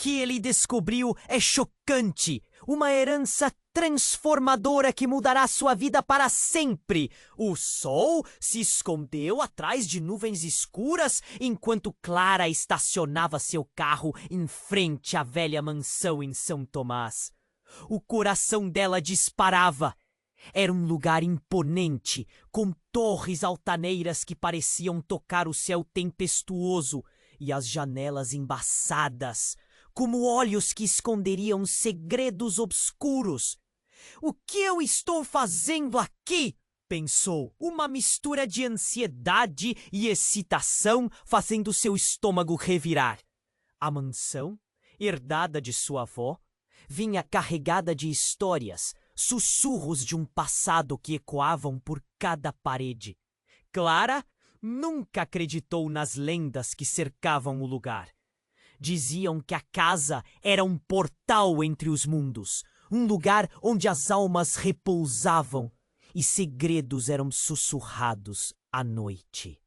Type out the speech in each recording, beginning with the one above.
que ele descobriu é chocante. Uma herança transformadora que mudará sua vida para sempre. O sol se escondeu atrás de nuvens escuras enquanto Clara estacionava seu carro em frente à velha mansão em São Tomás. O coração dela disparava. Era um lugar imponente, com torres altaneiras que pareciam tocar o céu tempestuoso e as janelas embaçadas, como olhos que esconderiam segredos obscuros. O que eu estou fazendo aqui? Pensou, uma mistura de ansiedade e excitação fazendo seu estômago revirar. A mansão, herdada de sua avó, vinha carregada de histórias, sussurros de um passado que ecoavam por cada parede. Clara nunca acreditou nas lendas que cercavam o lugar. Diziam que a casa era um portal entre os mundos, um lugar onde as almas repousavam e segredos eram sussurrados à noite.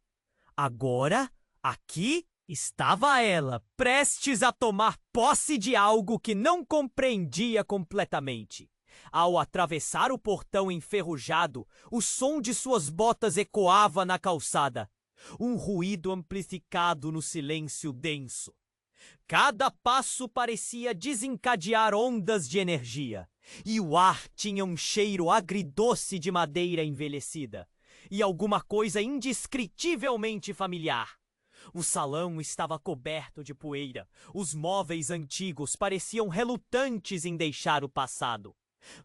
Agora, aqui estava ela, prestes a tomar posse de algo que não compreendia completamente. Ao atravessar o portão enferrujado, o som de suas botas ecoava na calçada, um ruído amplificado no silêncio denso. Cada passo parecia desencadear ondas de energia, e o ar tinha um cheiro agridoce de madeira envelhecida, e alguma coisa indescritivelmente familiar. O salão estava coberto de poeira, os móveis antigos pareciam relutantes em deixar o passado.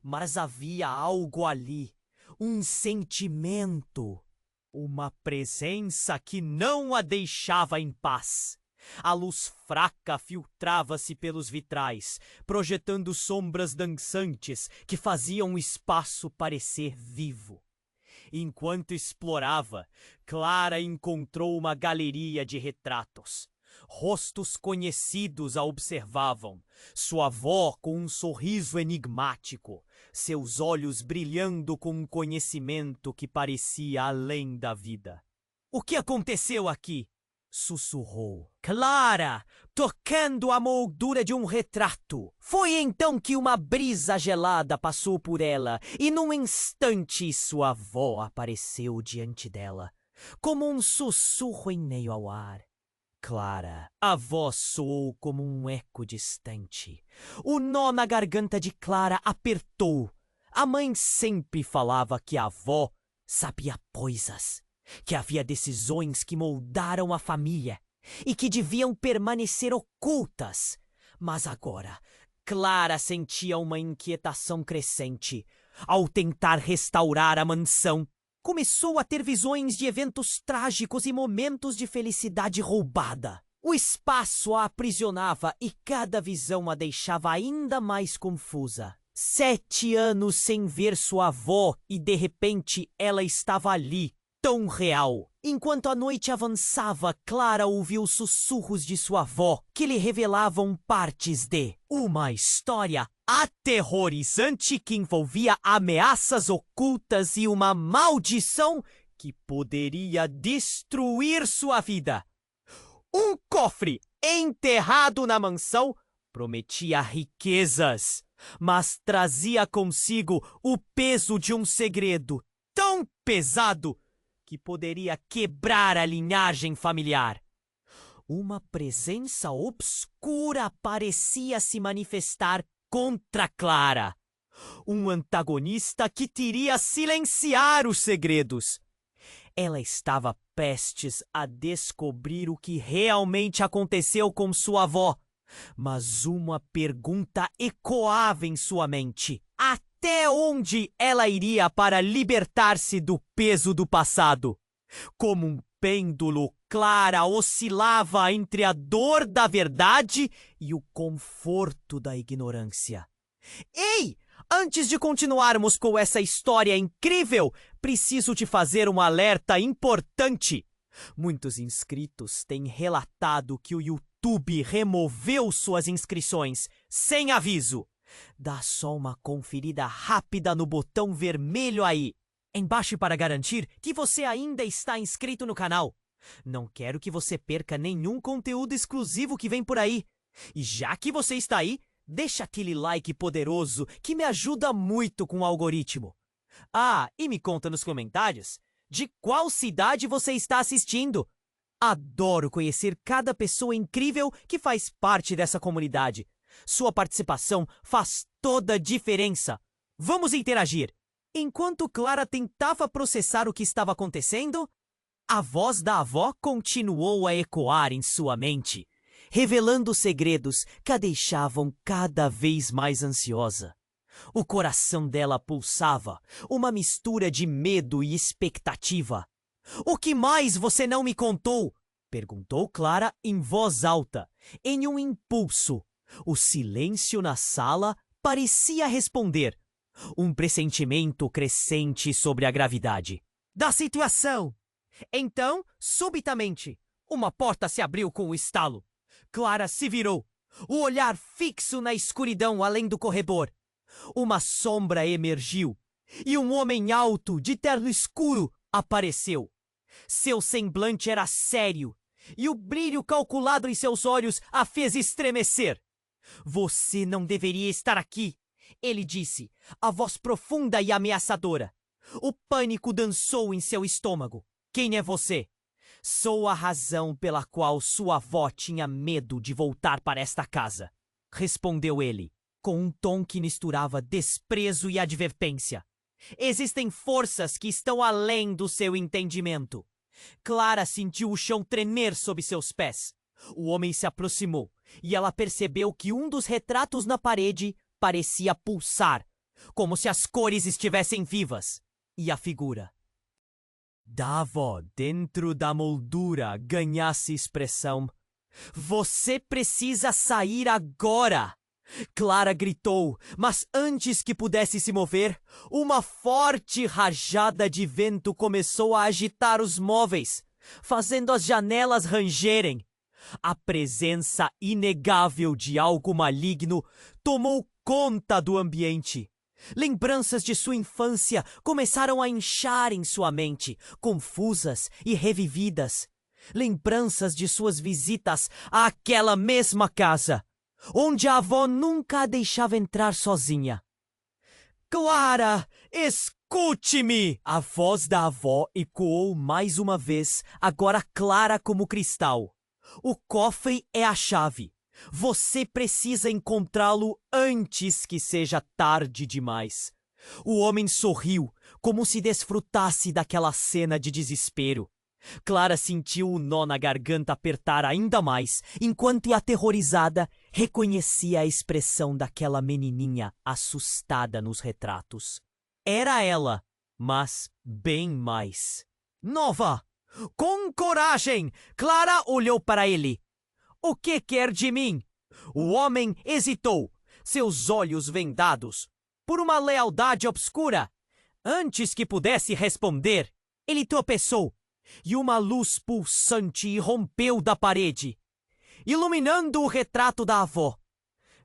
Mas havia algo ali, um sentimento, uma presença que não a deixava em paz. A luz fraca filtrava-se pelos vitrais, projetando sombras dançantes que faziam o espaço parecer vivo. Enquanto explorava, Clara encontrou uma galeria de retratos. Rostos conhecidos a observavam, sua avó com um sorriso enigmático, seus olhos brilhando com um conhecimento que parecia além da vida. "O que aconteceu aqui?" sussurrou Clara, tocando a moldura de um retrato. Foi então que uma brisa gelada passou por ela e num instante sua avó apareceu diante dela, como um sussurro em meio ao ar. Clara, a voz soou como um eco distante. O nó na garganta de Clara apertou. A mãe sempre falava que a avó sabia coisas, que havia decisões que moldaram a família e que deviam permanecer ocultas. Mas agora, Clara sentia uma inquietação crescente. Ao tentar restaurar a mansão, começou a ter visões de eventos trágicos e momentos de felicidade roubada. O espaço a aprisionava e cada visão a deixava ainda mais confusa. 7 anos sem ver sua avó e de repente ela estava ali, tão real. Enquanto a noite avançava, Clara ouviu sussurros de sua avó que lhe revelavam partes de uma história aterrorizante que envolvia ameaças ocultas e uma maldição que poderia destruir sua vida. Um cofre enterrado na mansão prometia riquezas, mas trazia consigo o peso de um segredo tão pesado que poderia quebrar a linhagem familiar. Uma presença obscura parecia se manifestar contra Clara. Um antagonista que teria silenciar os segredos. Ela estava prestes a descobrir o que realmente aconteceu com sua avó. Mas uma pergunta ecoava em sua mente. Até onde ela iria para libertar-se do peso do passado? Como um pêndulo, Clara oscilava entre a dor da verdade e o conforto da ignorância. Ei! Antes de continuarmos com essa história incrível, preciso te fazer um alerta importante. Muitos inscritos têm relatado que o YouTube removeu suas inscrições sem aviso. Dá só uma conferida rápida no botão vermelho aí, embaixo, para garantir que você ainda está inscrito no canal. Não quero que você perca nenhum conteúdo exclusivo que vem por aí. E já que você está aí, deixa aquele like poderoso que me ajuda muito com o algoritmo. Ah, e me conta nos comentários de qual cidade você está assistindo. Adoro conhecer cada pessoa incrível que faz parte dessa comunidade. Sua participação faz toda a diferença. Vamos interagir. Enquanto Clara tentava processar o que estava acontecendo, a voz da avó continuou a ecoar em sua mente, revelando segredos que a deixavam cada vez mais ansiosa. O coração dela pulsava, uma mistura de medo e expectativa. "O que mais você não me contou?" perguntou Clara em voz alta. Em um impulso, o silêncio na sala parecia responder. Um pressentimento crescente sobre a gravidade da situação. Então, subitamente, uma porta se abriu com um estalo. Clara se virou, o olhar fixo na escuridão além do corredor. Uma sombra emergiu e um homem alto, de terno escuro, apareceu. Seu semblante era sério e o brilho calculado em seus olhos a fez estremecer. "Você não deveria estar aqui", ele disse, a voz profunda e ameaçadora. O pânico dançou em seu estômago. "Quem é você?" "Sou a razão pela qual sua avó tinha medo de voltar para esta casa", respondeu ele, com um tom que misturava desprezo e advertência. "Existem forças que estão além do seu entendimento." Clara sentiu o chão tremer sob seus pés. O homem se aproximou e ela percebeu que um dos retratos na parede parecia pulsar, como se as cores estivessem vivas. E a figura da avó dentro da moldura ganhasse expressão. "Você precisa sair agora!" Clara gritou, mas antes que pudesse se mover, uma forte rajada de vento começou a agitar os móveis, fazendo as janelas rangerem. A presença inegável de algo maligno tomou conta do ambiente. Lembranças de sua infância começaram a inchar em sua mente, confusas e revividas. Lembranças de suas visitas àquela mesma casa, onde a avó nunca a deixava entrar sozinha. "Clara, escute-me!" A voz da avó ecoou mais uma vez, agora clara como cristal. "O cofre é a chave. Você precisa encontrá-lo antes que seja tarde demais." O homem sorriu, como se desfrutasse daquela cena de desespero. Clara sentiu o nó na garganta apertar ainda mais, enquanto, aterrorizada, reconhecia a expressão daquela menininha assustada nos retratos. Era ela, mas bem mais nova. Com coragem, Clara olhou para ele. "O que quer de mim?" O homem hesitou, seus olhos vendados por uma lealdade obscura. Antes que pudesse responder, ele tropeçou e uma luz pulsante irrompeu da parede, iluminando o retrato da avó.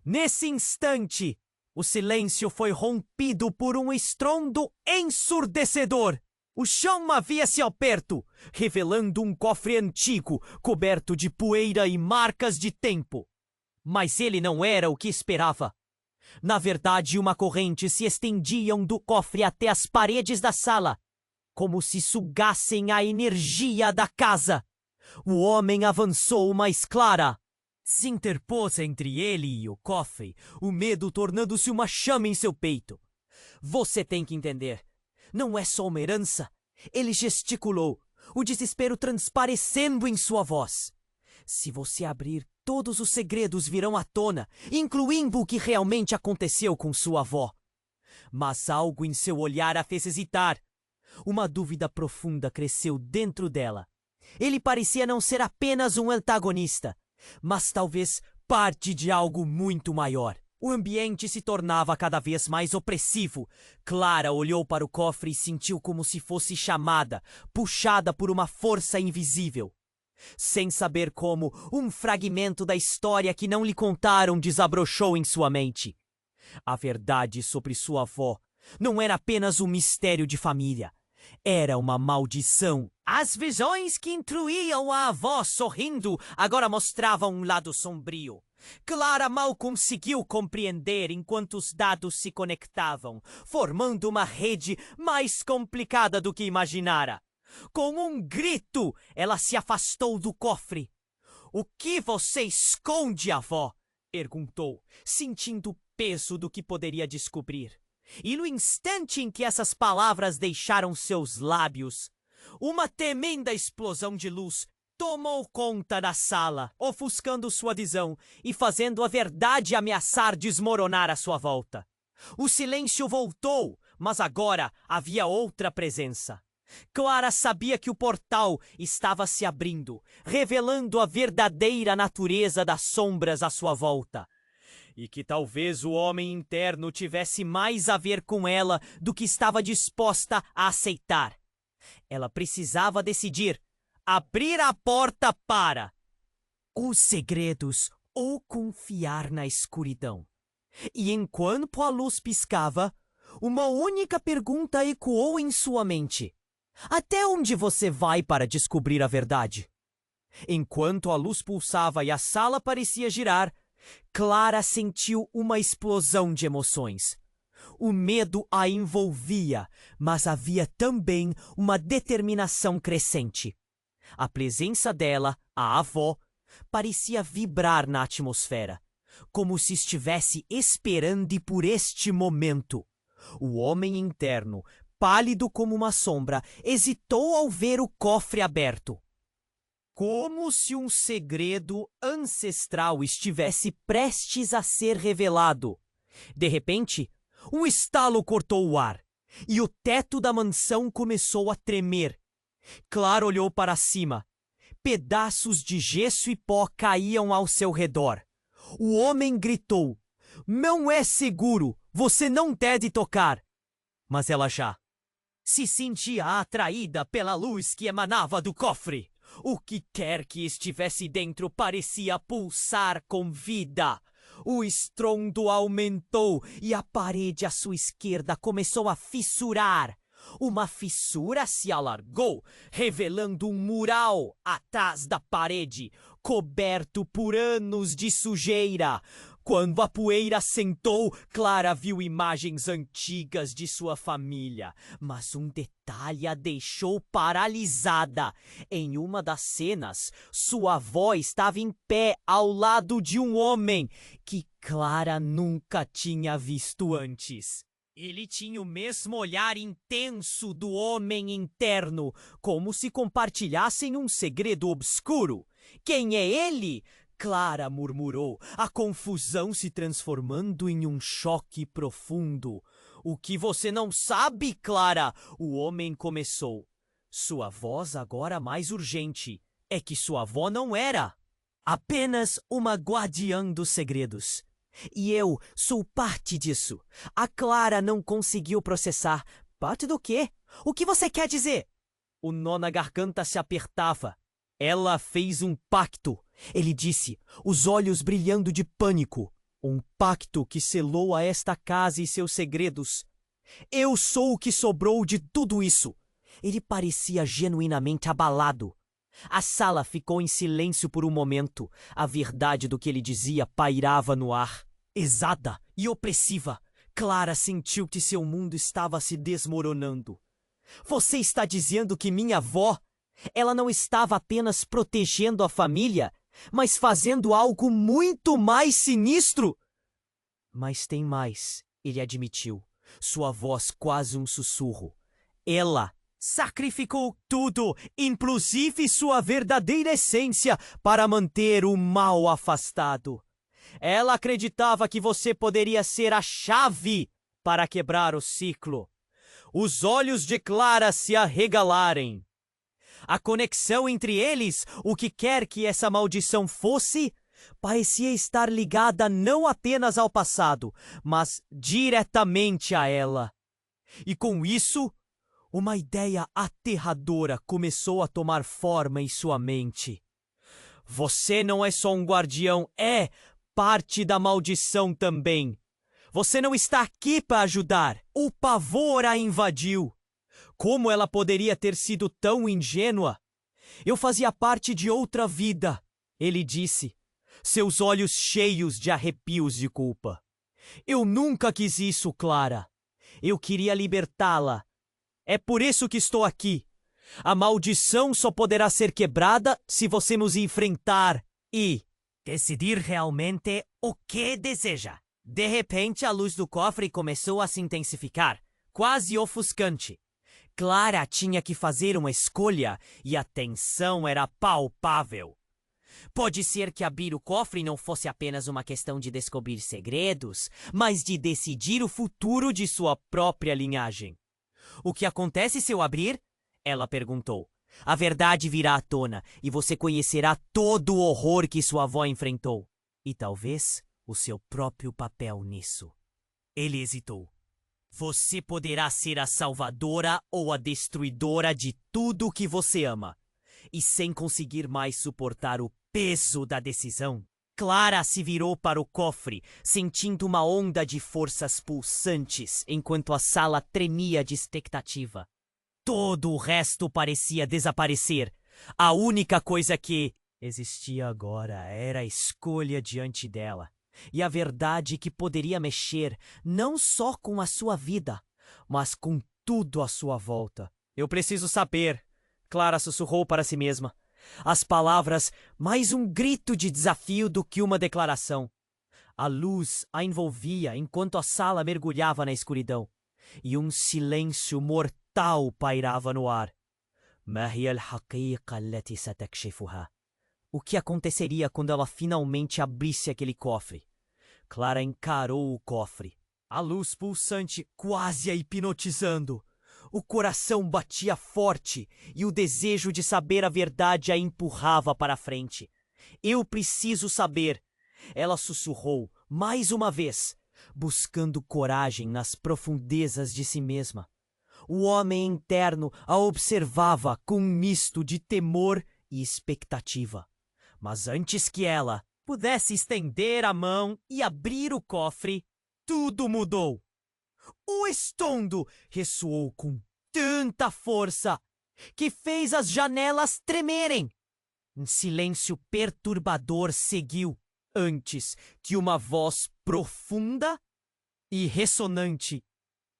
Nesse instante, o silêncio foi rompido por um estrondo ensurdecedor. O chão movia-se ao perto, revelando um cofre antigo, coberto de poeira e marcas de tempo. Mas ele não era o que esperava. Na verdade, uma corrente se estendia do cofre até as paredes da sala, como se sugassem a energia da casa. O homem avançou mais. Clara se interpôs entre ele e o cofre, o medo tornando-se uma chama em seu peito. "Você tem que entender. Não é só uma herança." Ele gesticulou, o desespero transparecendo em sua voz. "Se você abrir, todos os segredos virão à tona, incluindo o que realmente aconteceu com sua avó." Mas algo em seu olhar a fez hesitar. Uma dúvida profunda cresceu dentro dela. Ele parecia não ser apenas um antagonista, mas talvez parte de algo muito maior. O ambiente se tornava cada vez mais opressivo. Clara olhou para o cofre e sentiu como se fosse chamada, puxada por uma força invisível. Sem saber como, um fragmento da história que não lhe contaram desabrochou em sua mente. A verdade sobre sua avó não era apenas um mistério de família. Era uma maldição. As visões que intruíam a avó sorrindo agora mostravam um lado sombrio. Clara mal conseguiu compreender enquanto os dados se conectavam, formando uma rede mais complicada do que imaginara. Com um grito, ela se afastou do cofre. "O que você esconde, avó?" perguntou, sentindo o peso do que poderia descobrir. E no instante em que essas palavras deixaram seus lábios, uma tremenda explosão de luz tomou conta da sala, ofuscando sua visão e fazendo a verdade ameaçar desmoronar à sua volta. O silêncio voltou, mas agora havia outra presença. Clara sabia que o portal estava se abrindo, revelando a verdadeira natureza das sombras à sua volta. E que talvez o homem interno tivesse mais a ver com ela do que estava disposta a aceitar. Ela precisava decidir: abrir a porta para os segredos ou confiar na escuridão. E enquanto a luz piscava, uma única pergunta ecoou em sua mente: até onde você vai para descobrir a verdade? Enquanto a luz pulsava e a sala parecia girar, Clara sentiu uma explosão de emoções. O medo a envolvia, mas havia também uma determinação crescente. A presença dela, a avó, parecia vibrar na atmosfera, como se estivesse esperando por este momento. O homem interno, pálido como uma sombra, hesitou ao ver o cofre aberto. Como se um segredo ancestral estivesse prestes a ser revelado. De repente, um estalo cortou o ar, e o teto da mansão começou a tremer. Clara olhou para cima. Pedaços de gesso e pó caíam ao seu redor. O homem gritou: "Não é seguro! Você não deve tocar!" Mas ela já se sentia atraída pela luz que emanava do cofre. O que quer que estivesse dentro parecia pulsar com vida. O estrondo aumentou e a parede à sua esquerda começou a fissurar. Uma fissura se alargou, revelando um mural atrás da parede, coberto por anos de sujeira. Quando a poeira assentou, Clara viu imagens antigas de sua família, mas um detalhe a deixou paralisada. Em uma das cenas, sua avó estava em pé ao lado de um homem que Clara nunca tinha visto antes. Ele tinha o mesmo olhar intenso do homem interno, como se compartilhassem um segredo obscuro. "Quem é ele?" Clara murmurou, a confusão se transformando em um choque profundo. "O que você não sabe, Clara?" O homem começou. Sua voz agora mais urgente. É que sua avó não era apenas uma guardiã dos segredos. E eu sou parte disso. A Clara não conseguiu processar. Parte do quê? O que você quer dizer? O nó na garganta se apertava. Ela fez um pacto, ele disse, os olhos brilhando de pânico. Um pacto que selou a esta casa e seus segredos. Eu sou o que sobrou de tudo isso. Ele parecia genuinamente abalado. A sala ficou em silêncio por um momento. A verdade do que ele dizia pairava no ar. Exada e opressiva, Clara sentiu que seu mundo estava se desmoronando. Você está dizendo que minha avó, ela não estava apenas protegendo a família, mas fazendo algo muito mais sinistro? Mas tem mais, ele admitiu, sua voz quase um sussurro. Ela sacrificou tudo, inclusive sua verdadeira essência, para manter o mal afastado. Ela acreditava que você poderia ser a chave para quebrar o ciclo. Os olhos de Clara se arregalarem. A conexão entre eles, o que quer que essa maldição fosse, parecia estar ligada não apenas ao passado, mas diretamente a ela. E com isso, uma ideia aterradora começou a tomar forma em sua mente. Você não é só um guardião, é parte da maldição também. Você não está aqui para ajudar. O pavor a invadiu. Como ela poderia ter sido tão ingênua? Eu fazia parte de outra vida, ele disse. seus olhos cheios de arrepios de culpa. Eu nunca quis isso, Clara. Eu queria libertá-la. É por isso que estou aqui. A maldição só poderá ser quebrada se você nos enfrentar e decidir realmente o que deseja. De repente, a luz do cofre começou a se intensificar, quase ofuscante. Clara tinha que fazer uma escolha e a tensão era palpável. Pode ser que abrir o cofre não fosse apenas uma questão de descobrir segredos, mas de decidir o futuro de sua própria linhagem. O que acontece se eu abrir? Ela perguntou. A verdade virá à tona e você conhecerá todo o horror que sua avó enfrentou. E talvez o seu próprio papel nisso. Ele hesitou. Você poderá ser a salvadora ou a destruidora de tudo que você ama. E sem conseguir mais suportar o peso da decisão, Clara se virou para o cofre, sentindo uma onda de forças pulsantes enquanto a sala tremia de expectativa. Todo o resto parecia desaparecer. A única coisa que existia agora era a escolha diante dela. E a verdade que poderia mexer não só com a sua vida, mas com tudo à sua volta. Eu preciso saber, Clara sussurrou para si mesma. As palavras, mais um grito de desafio do que uma declaração. A luz a envolvia enquanto a sala mergulhava na escuridão. E um silêncio mortal pairava no ar. ما هي الحقيقة التي ستكشفها? O que aconteceria quando ela finalmente abrisse aquele cofre? Clara encarou o cofre. A luz pulsante quase a hipnotizando. O coração batia forte e o desejo de saber a verdade a empurrava para a frente. Eu preciso saber. Ela sussurrou mais uma vez, buscando coragem nas profundezas de si mesma. O homem interno a observava com um misto de temor e expectativa. Mas antes que ela pudesse estender a mão e abrir o cofre, tudo mudou. O estrondo ressoou com tanta força que fez as janelas tremerem. Um silêncio perturbador seguiu antes que uma voz profunda e ressonante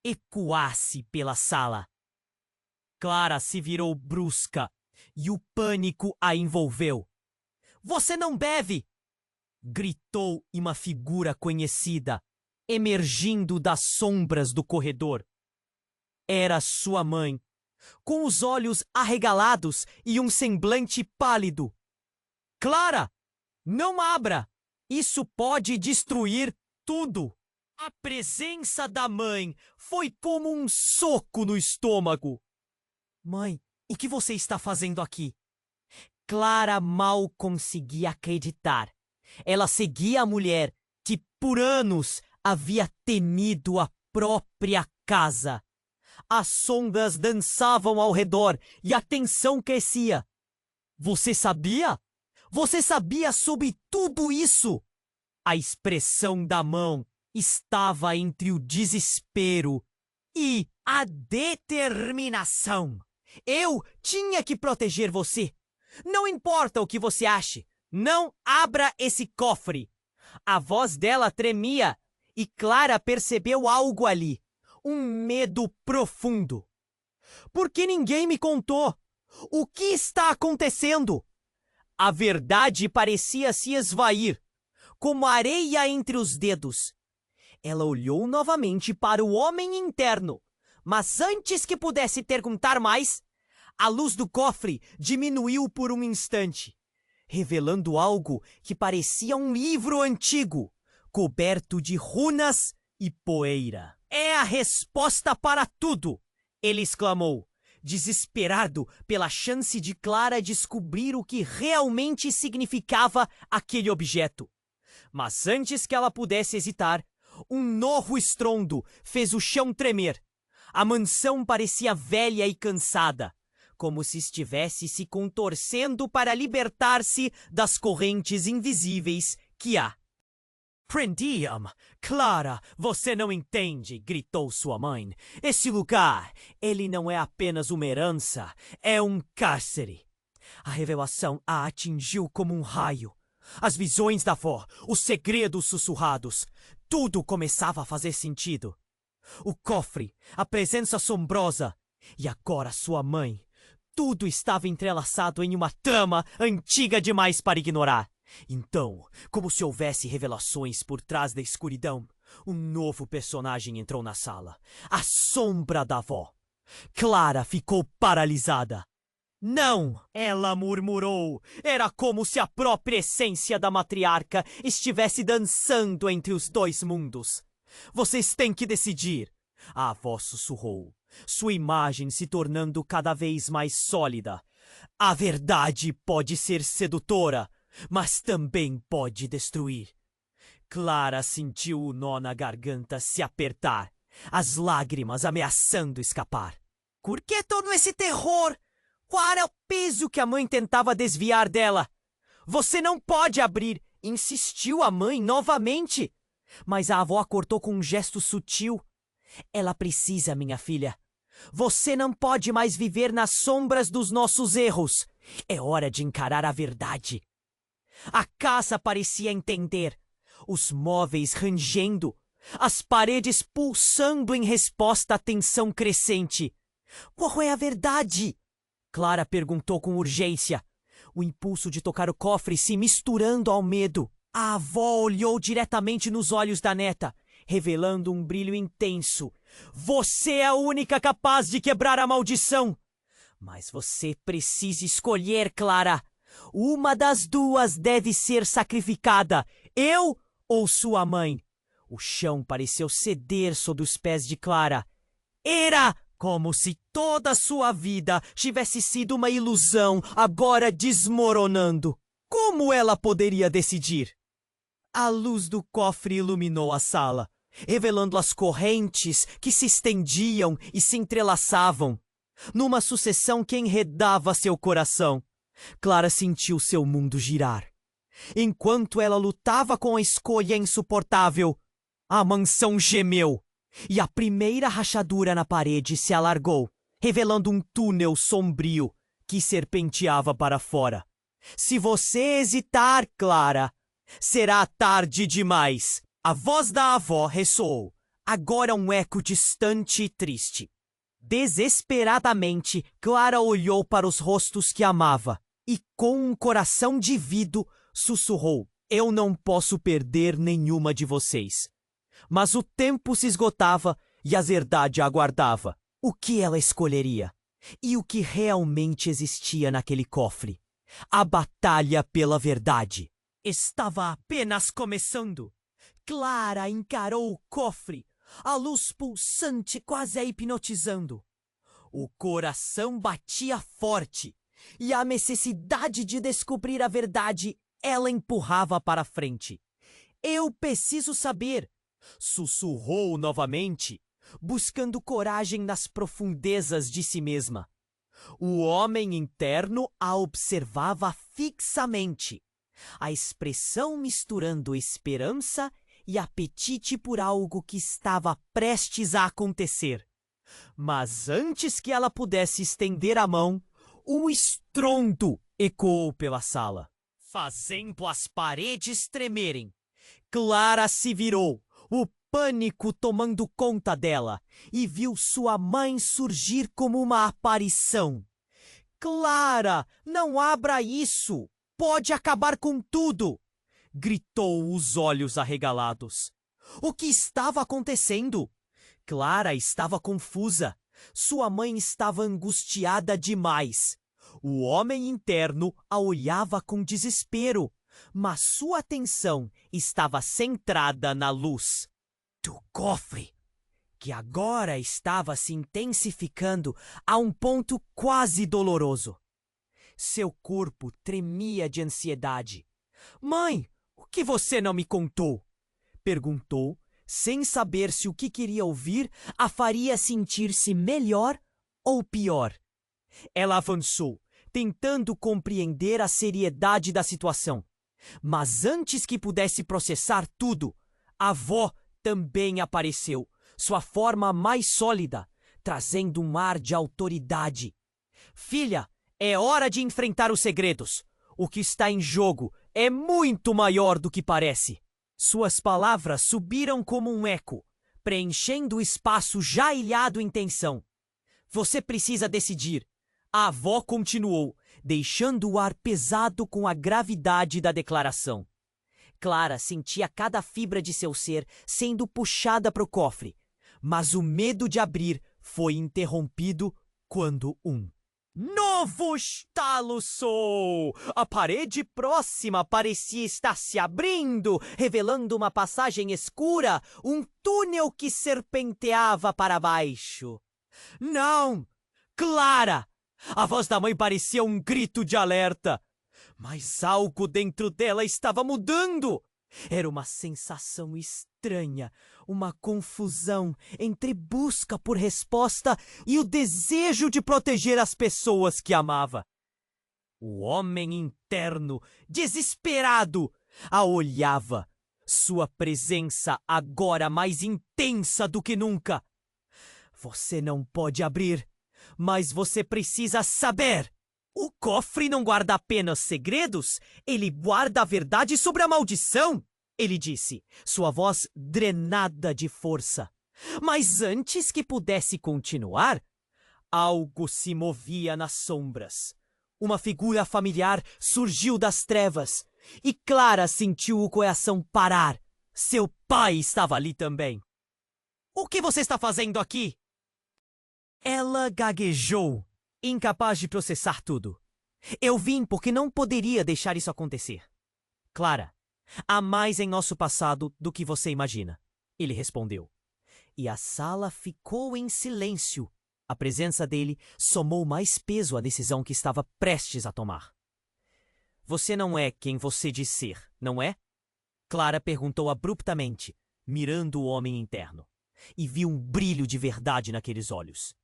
ecoasse pela sala. Clara se virou brusca e o pânico a envolveu. Você não bebe! Gritou uma figura conhecida, emergindo das sombras do corredor. Era sua mãe, com os olhos arregalados e um semblante pálido. Clara, não abra! Isso pode destruir tudo! A presença da mãe foi como um soco no estômago. Mãe, o que você está fazendo aqui? Clara mal conseguia acreditar. Ela seguia a mulher que por anos havia temido a própria casa. As sombras dançavam ao redor e a tensão crescia. Você sabia? Você sabia sobre tudo isso? A expressão da mão estava entre o desespero e a determinação. Eu tinha que proteger você. Não importa o que você ache, não abra esse cofre. A voz dela tremia e Clara percebeu algo ali, um medo profundo. Por que ninguém me contou? O que está acontecendo? A verdade parecia se esvair, como areia entre os dedos. Ela olhou novamente para o homem interno, mas antes que pudesse perguntar mais, a luz do cofre diminuiu por um instante, revelando algo que parecia um livro antigo, coberto de runas e poeira. É a resposta para tudo! Ele exclamou, desesperado pela chance de Clara descobrir o que realmente significava aquele objeto. Mas antes que ela pudesse hesitar, um novo estrondo fez o chão tremer. A mansão parecia velha e cansada, como se estivesse se contorcendo para libertar-se das correntes invisíveis que há. Prendiam! Clara, você não entende, gritou sua mãe. Esse lugar, ele não é apenas uma herança, é um cárcere. A revelação a atingiu como um raio. As visões da avó, os segredos sussurrados, tudo começava a fazer sentido. O cofre, a presença assombrosa e agora sua mãe. Tudo estava entrelaçado em uma trama antiga demais para ignorar. Então, como se houvesse revelações por trás da escuridão, um novo personagem entrou na sala. A sombra da avó. Clara ficou paralisada. Não! Ela murmurou. Era como se a própria essência da matriarca estivesse dançando entre os dois mundos. Vocês têm que decidir. A avó sussurrou, sua imagem se tornando cada vez mais sólida. A verdade pode ser sedutora, mas também pode destruir. Clara sentiu o nó na garganta se apertar, as lágrimas ameaçando escapar. Por que todo esse terror? Qual era o peso que a mãe tentava desviar dela? Você não pode abrir, insistiu a mãe novamente. Mas a avó cortou com um gesto sutil. Ela precisa, minha filha. Você não pode mais viver nas sombras dos nossos erros. É hora de encarar a verdade. A casa parecia entender. Os móveis rangendo, as paredes pulsando em resposta à tensão crescente. Qual é a verdade? Clara perguntou com urgência, o impulso de tocar o cofre se misturando ao medo. A avó olhou diretamente nos olhos da neta, revelando um brilho intenso. Você é a única capaz de quebrar a maldição. Mas você precisa escolher, Clara. Uma das duas deve ser sacrificada, eu ou sua mãe. O chão pareceu ceder sob os pés de Clara. Era como se toda a sua vida tivesse sido uma ilusão, agora desmoronando. Como ela poderia decidir? A luz do cofre iluminou a sala, revelando as correntes que se estendiam e se entrelaçavam, numa sucessão que enredava seu coração. Clara sentiu seu mundo girar. Enquanto ela lutava com a escolha insuportável, a mansão gemeu e a primeira rachadura na parede se alargou, revelando um túnel sombrio que serpenteava para fora. Se você hesitar, Clara, será tarde demais. A voz da avó ressoou, agora um eco distante e triste. Desesperadamente, Clara olhou para os rostos que amava e, com um coração dividido, sussurrou: eu não posso perder nenhuma de vocês. Mas o tempo se esgotava e a verdade aguardava. O que ela escolheria? E o que realmente existia naquele cofre? A batalha pela verdade estava apenas começando. Clara encarou o cofre, a luz pulsante quase a hipnotizando. O coração batia forte e a necessidade de descobrir a verdade ela empurrava para frente. Eu preciso saber, sussurrou novamente, buscando coragem nas profundezas de si mesma. O homem interno a observava fixamente, a expressão misturando esperança e apetite por algo que estava prestes a acontecer. Mas antes que ela pudesse estender a mão, um estrondo ecoou pela sala, fazendo as paredes tremerem. Clara se virou, o pânico tomando conta dela, e viu sua mãe surgir como uma aparição. Clara, não abra isso! Pode acabar com tudo! Gritou, os olhos arregalados. O que estava acontecendo? Clara estava confusa. Sua mãe estava angustiada demais. O homem interno a olhava com desespero, mas sua atenção estava centrada na luz do cofre, que agora estava se intensificando a um ponto quase doloroso. Seu corpo tremia de ansiedade. Mãe, o que você não me contou? Perguntou, sem saber se o que queria ouvir a faria sentir-se melhor ou pior. Ela avançou, tentando compreender a seriedade da situação. Mas antes que pudesse processar tudo, a avó também apareceu, sua forma mais sólida, trazendo um ar de autoridade. Filha, é hora de enfrentar os segredos. O que está em jogo é muito maior do que parece. Suas palavras subiram como um eco, preenchendo o espaço já ilhado em tensão. Você precisa decidir. A avó continuou, deixando o ar pesado com a gravidade da declaração. Clara sentia cada fibra de seu ser sendo puxada para o cofre, mas o medo de abrir foi interrompido quando um novo estalo soou! A parede próxima parecia estar se abrindo, revelando uma passagem escura, um túnel que serpenteava para baixo. Não! Clara! A voz da mãe parecia um grito de alerta. Mas algo dentro dela estava mudando. Era uma sensação estranha, uma confusão entre busca por resposta e o desejo de proteger as pessoas que amava. O homem interno, desesperado, a olhava, sua presença agora mais intensa do que nunca. Você não pode abrir, mas você precisa saber. O cofre não guarda apenas segredos, ele guarda a verdade sobre a maldição, ele disse, sua voz drenada de força. Mas antes que pudesse continuar, algo se movia nas sombras. Uma figura familiar surgiu das trevas e Clara sentiu o coração parar. Seu pai estava ali também. O que você está fazendo aqui? Ela gaguejou, incapaz de processar tudo. Eu vim porque não poderia deixar isso acontecer. Clara, há mais em nosso passado do que você imagina, ele respondeu. E a sala ficou em silêncio. A presença dele somou mais peso à decisão que estava prestes a tomar. Você não é quem você diz ser, não é? Clara perguntou abruptamente, mirando o homem interno, e viu um brilho de verdade naqueles olhos.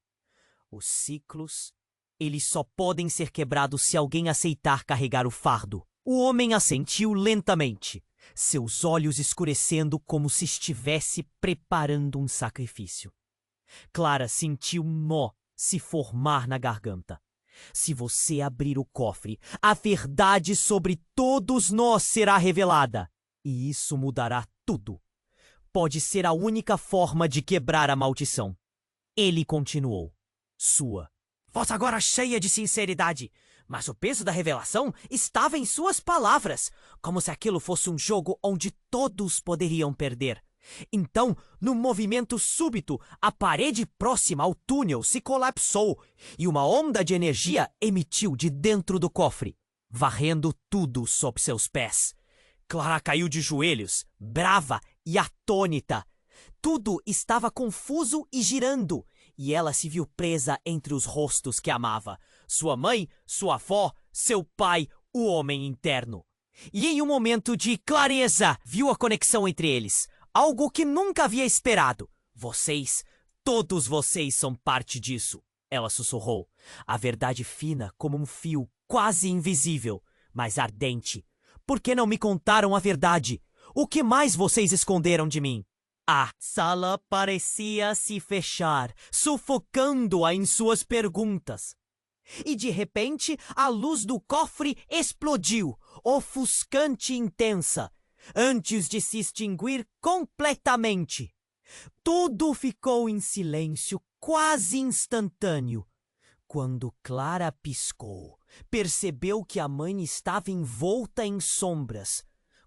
Os ciclos, eles só podem ser quebrados se alguém aceitar carregar o fardo. O homem assentiu lentamente, seus olhos escurecendo como se estivesse preparando um sacrifício. Clara sentiu um nó se formar na garganta. Se você abrir o cofre, a verdade sobre todos nós será revelada. E isso mudará tudo. Pode ser a única forma de quebrar a maldição. Ele continuou. Sua. Voz agora cheia de sinceridade, mas o peso da revelação estava em suas palavras, como se aquilo fosse um jogo onde todos poderiam perder. Então, num movimento súbito, a parede próxima ao túnel se colapsou e uma onda de energia emitiu de dentro do cofre, varrendo tudo sob seus pés. Clara caiu de joelhos, brava e atônita. Tudo estava confuso e girando, e ela se viu presa entre os rostos que amava. Sua mãe, sua avó, seu pai, o homem interno. E em um momento de clareza, viu a conexão entre eles. Algo que nunca havia esperado. Vocês, todos vocês são parte disso, ela sussurrou. A verdade fina como um fio, quase invisível, mas ardente. Por que não me contaram a verdade? O que mais vocês esconderam de mim? A sala parecia se fechar, sufocando-a em suas perguntas. E de repente, a luz do cofre explodiu, ofuscante e intensa, antes de se extinguir completamente. Tudo ficou em silêncio, quase instantâneo. Quando Clara piscou, percebeu que a mãe estava envolta em sombras,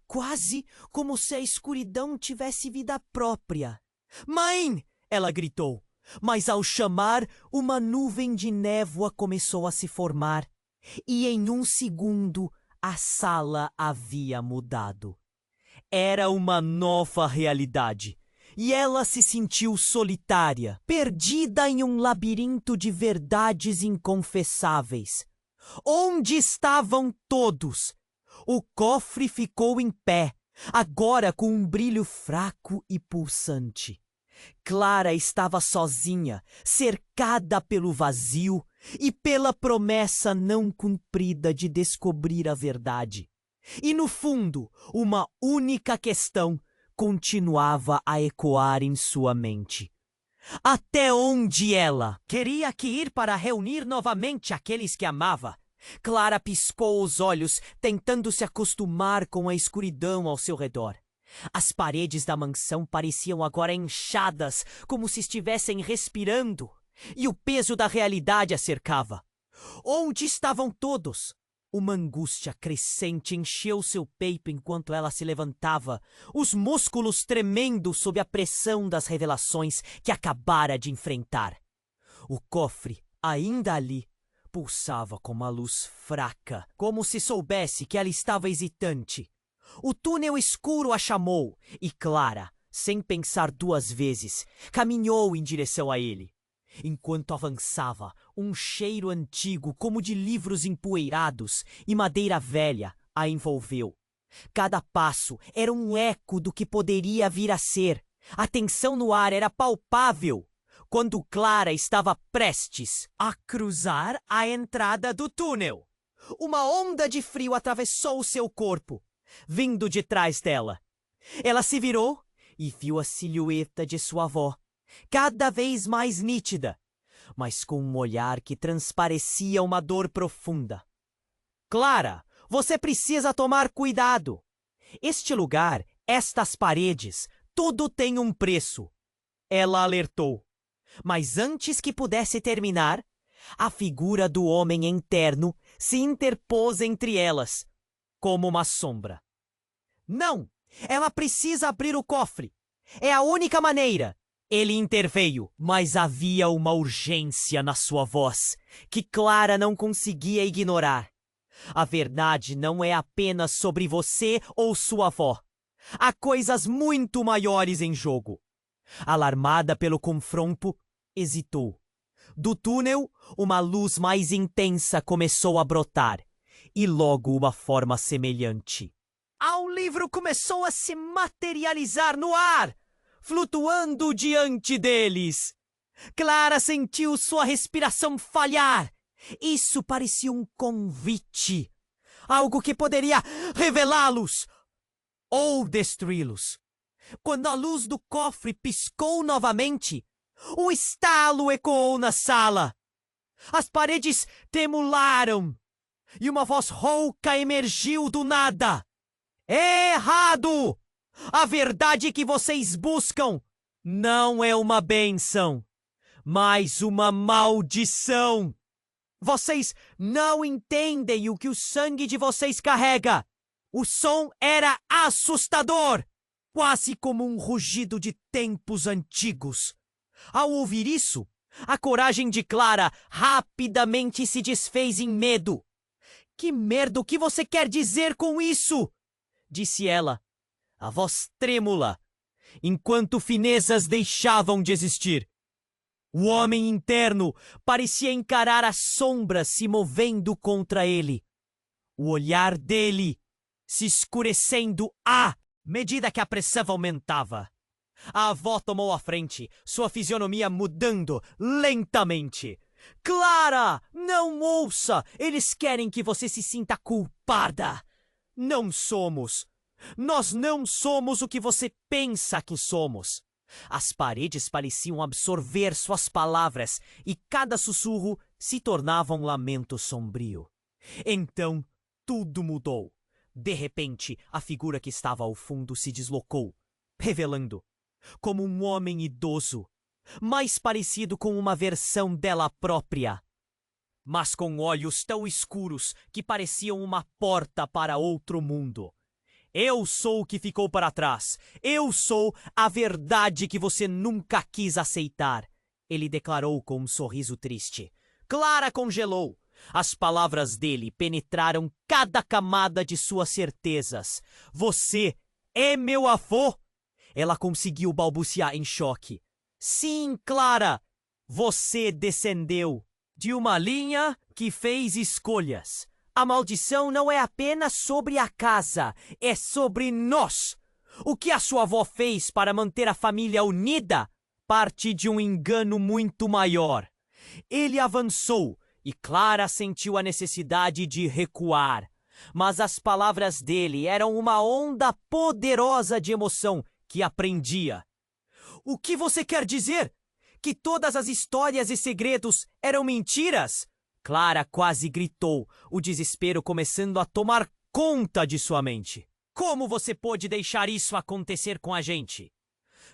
quase como se a escuridão tivesse vida própria. Mãe! Ela gritou, mas ao chamar, uma nuvem de névoa começou a se formar, e em um segundo a sala havia mudado. Era uma nova realidade, e ela se sentiu solitária, perdida em um labirinto de verdades inconfessáveis. Onde estavam todos? O cofre ficou em pé, agora com um brilho fraco e pulsante. Clara estava sozinha, cercada pelo vazio e pela promessa não cumprida de descobrir a verdade. E no fundo, uma única questão continuava a ecoar em sua mente. Até onde ela queria que ir para reunir novamente aqueles que amava? Clara piscou os olhos, tentando se acostumar com a escuridão ao seu redor. As paredes da mansão pareciam agora inchadas, como se estivessem respirando, e o peso da realidade a cercava. Onde estavam todos? Uma angústia crescente encheu seu peito enquanto ela se levantava, os músculos tremendo sob a pressão das revelações que acabara de enfrentar. O cofre, ainda ali, pulsava com uma luz fraca, como se soubesse que ela estava hesitante. O túnel escuro a chamou e Clara, sem pensar duas vezes, caminhou em direção a ele. Enquanto avançava, um cheiro antigo, como de livros empoeirados e madeira velha, a envolveu. Cada passo era um eco do que poderia vir a ser. A tensão no ar era palpável quando Clara estava prestes a cruzar a entrada do túnel. Uma onda de frio atravessou seu corpo, vindo de trás dela. Ela se virou e viu a silhueta de sua avó, cada vez mais nítida, mas com um olhar que transparecia uma dor profunda. Clara, você precisa tomar cuidado. Este lugar, estas paredes, tudo tem um preço. Ela alertou. Mas antes que pudesse terminar, a figura do homem interno se interpôs entre elas, como uma sombra. Não! Ela precisa abrir o cofre. É a única maneira. Ele interveio, mas havia uma urgência na sua voz que Clara não conseguia ignorar. A verdade não é apenas sobre você ou sua avó. Há coisas muito maiores em jogo. Alarmada pelo confronto, hesitou. Do túnel, uma luz mais intensa começou a brotar, e logo uma forma semelhante. O livro começou a se materializar no ar, flutuando diante deles. Clara sentiu sua respiração falhar. Isso parecia um convite, algo que poderia revelá-los ou destruí-los. Quando a luz do cofre piscou novamente, um estalo ecoou na sala. As paredes tremularam e uma voz rouca emergiu do nada. É errado! A verdade que vocês buscam não é uma bênção, mas uma maldição. Vocês não entendem o que o sangue de vocês carrega. O som era assustador, quase como um rugido de tempos antigos. Ao ouvir isso, a coragem de Clara rapidamente se desfez em medo. Que merda, o que você quer dizer com isso? Disse ela, a voz trêmula, enquanto finezas deixavam de existir. O homem interno parecia encarar as sombras se movendo contra ele. O olhar dele se escurecendo à medida que a pressão aumentava. A avó tomou a frente, sua fisionomia mudando lentamente. Clara, não ouça! Eles querem que você se sinta culpada. Não somos. Nós não somos o que você pensa que somos. As paredes pareciam absorver suas palavras e cada sussurro se tornava um lamento sombrio. Então, tudo mudou. De repente, a figura que estava ao fundo se deslocou, revelando, como um homem idoso, mais parecido com uma versão dela própria, mas com olhos tão escuros que pareciam uma porta para outro mundo. Eu sou o que ficou para trás. Eu sou a verdade que você nunca quis aceitar, ele declarou com um sorriso triste. Clara congelou. As palavras dele penetraram cada camada de suas certezas. Você é meu avô? Ela conseguiu balbuciar em choque. Sim, Clara, você descendeu de uma linha que fez escolhas. A maldição não é apenas sobre a casa, é sobre nós. O que a sua avó fez para manter a família unida parte de um engano muito maior. Ele avançou e Clara sentiu a necessidade de recuar. Mas as palavras dele eram uma onda poderosa de emoção que a prendia. O que você quer dizer? Que todas as histórias e segredos eram mentiras? Clara quase gritou, o desespero começando a tomar conta de sua mente. Como você pôde deixar isso acontecer com a gente?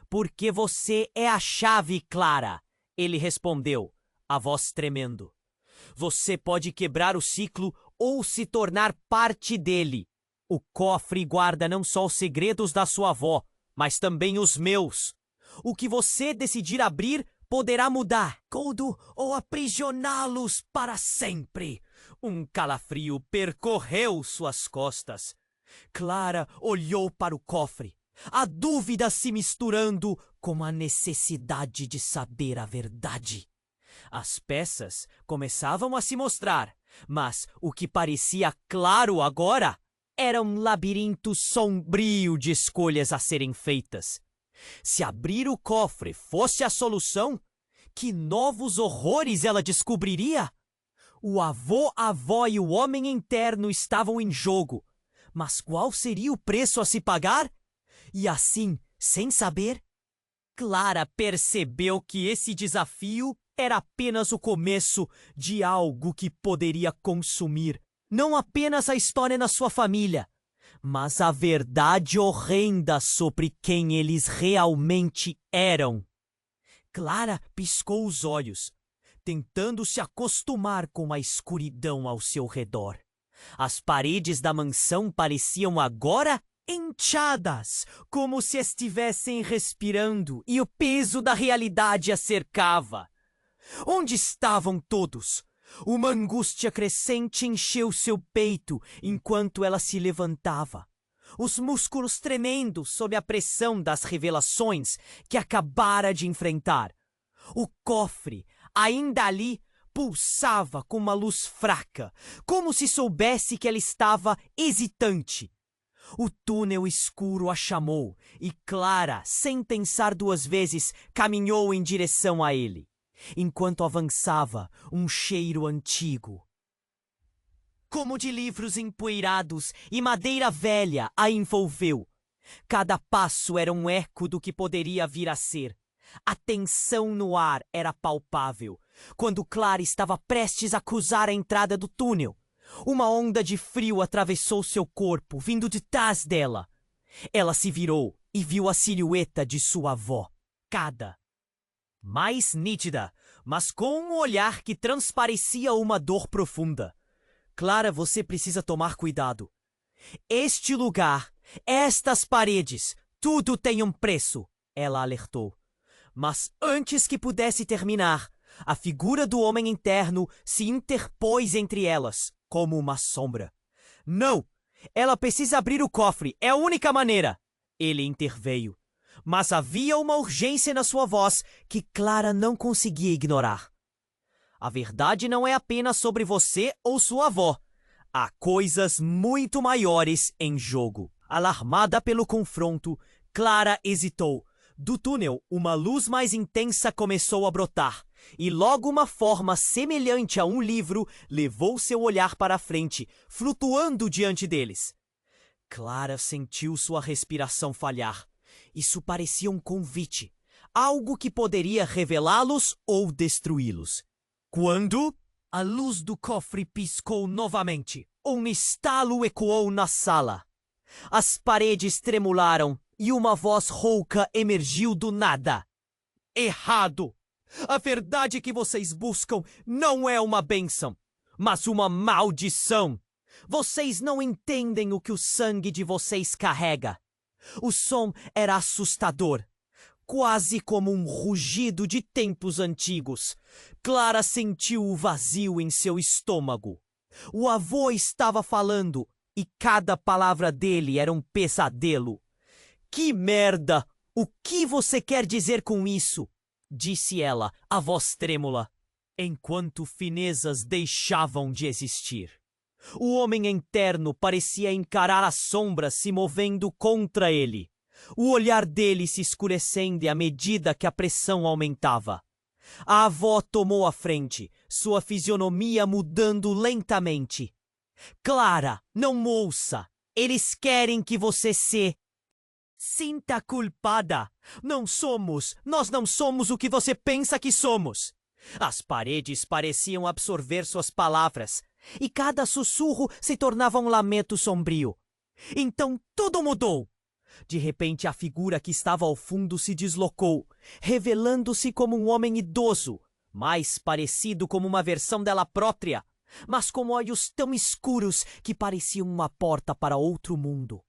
Porque você é a chave, Clara, ele respondeu, a voz tremendo. Você pode quebrar o ciclo ou se tornar parte dele. O cofre guarda não só os segredos da sua avó, mas também os meus. O que você decidir abrir poderá mudar tudo ou aprisioná-los para sempre. Um calafrio percorreu suas costas. Clara olhou para o cofre, a dúvida se misturando com a necessidade de saber a verdade. As peças começavam a se mostrar, mas o que parecia claro agora era um labirinto sombrio de escolhas a serem feitas. Se abrir o cofre fosse a solução, que novos horrores ela descobriria? O avô, a avó e o homem interno estavam em jogo. Mas qual seria o preço a se pagar? E assim, sem saber, Clara percebeu que esse desafio era apenas o começo de algo que poderia consumir não apenas a história na sua família, mas a verdade horrenda sobre quem eles realmente eram. Clara piscou os olhos, tentando se acostumar com a escuridão ao seu redor. As paredes da mansão pareciam agora inchadas, como se estivessem respirando, e o peso da realidade a cercava. Onde estavam todos? Uma angústia crescente encheu seu peito enquanto ela se levantava. Os músculos tremendo sob a pressão das revelações que acabara de enfrentar. O cofre, ainda ali, pulsava com uma luz fraca, como se soubesse que ela estava hesitante. O túnel escuro a chamou e Clara, sem pensar duas vezes, caminhou em direção a ele. Enquanto avançava, um cheiro antigo, como de livros empoeirados e madeira velha, a envolveu. Cada passo era um eco do que poderia vir a ser. A tensão no ar era palpável. Quando Clara estava prestes a cruzar a entrada do túnel, uma onda de frio atravessou seu corpo, vindo de trás dela. Ela se virou e viu a silhueta de sua avó, mais nítida, mas com um olhar que transparecia uma dor profunda. Clara, você precisa tomar cuidado. Este lugar, estas paredes, tudo tem um preço, ela alertou. Mas antes que pudesse terminar, a figura do homem interno se interpôs entre elas, como uma sombra. Não! Ela precisa abrir o cofre, é a única maneira! Ele interveio. Mas havia uma urgência na sua voz que Clara não conseguia ignorar. A verdade não é apenas sobre você ou sua avó. Há coisas muito maiores em jogo. Alarmada pelo confronto, Clara hesitou. Do túnel, uma luz mais intensa começou a brotar, e logo uma forma semelhante a um livro levou seu olhar para a frente, flutuando diante deles. Clara sentiu sua respiração falhar. Isso parecia um convite, algo que poderia revelá-los ou destruí-los. Quando a luz do cofre piscou novamente, um estalo ecoou na sala. As paredes tremularam e uma voz rouca emergiu do nada. Errado! A verdade que vocês buscam não é uma bênção, mas uma maldição. Vocês não entendem o que o sangue de vocês carrega. O som era assustador, quase como um rugido de tempos antigos. Clara sentiu o vazio em seu estômago. O avô estava falando e cada palavra dele era um pesadelo. Que merda! O que você quer dizer com isso? Disse ela, a voz trêmula, enquanto finezas deixavam de existir. O homem interno parecia encarar as sombras se movendo contra ele. O olhar dele se escurecendo à medida que a pressão aumentava. A avó tomou a frente, sua fisionomia mudando lentamente. Clara, não ouça! Eles querem que você se sinta culpada. Nós não somos o que você pensa que somos. As paredes pareciam absorver suas palavras, e cada sussurro se tornava um lamento sombrio. Então tudo mudou. De repente, a figura que estava ao fundo se deslocou, revelando-se como um homem idoso, mais parecido como uma versão dela própria, mas com olhos tão escuros que pareciam uma porta para outro mundo.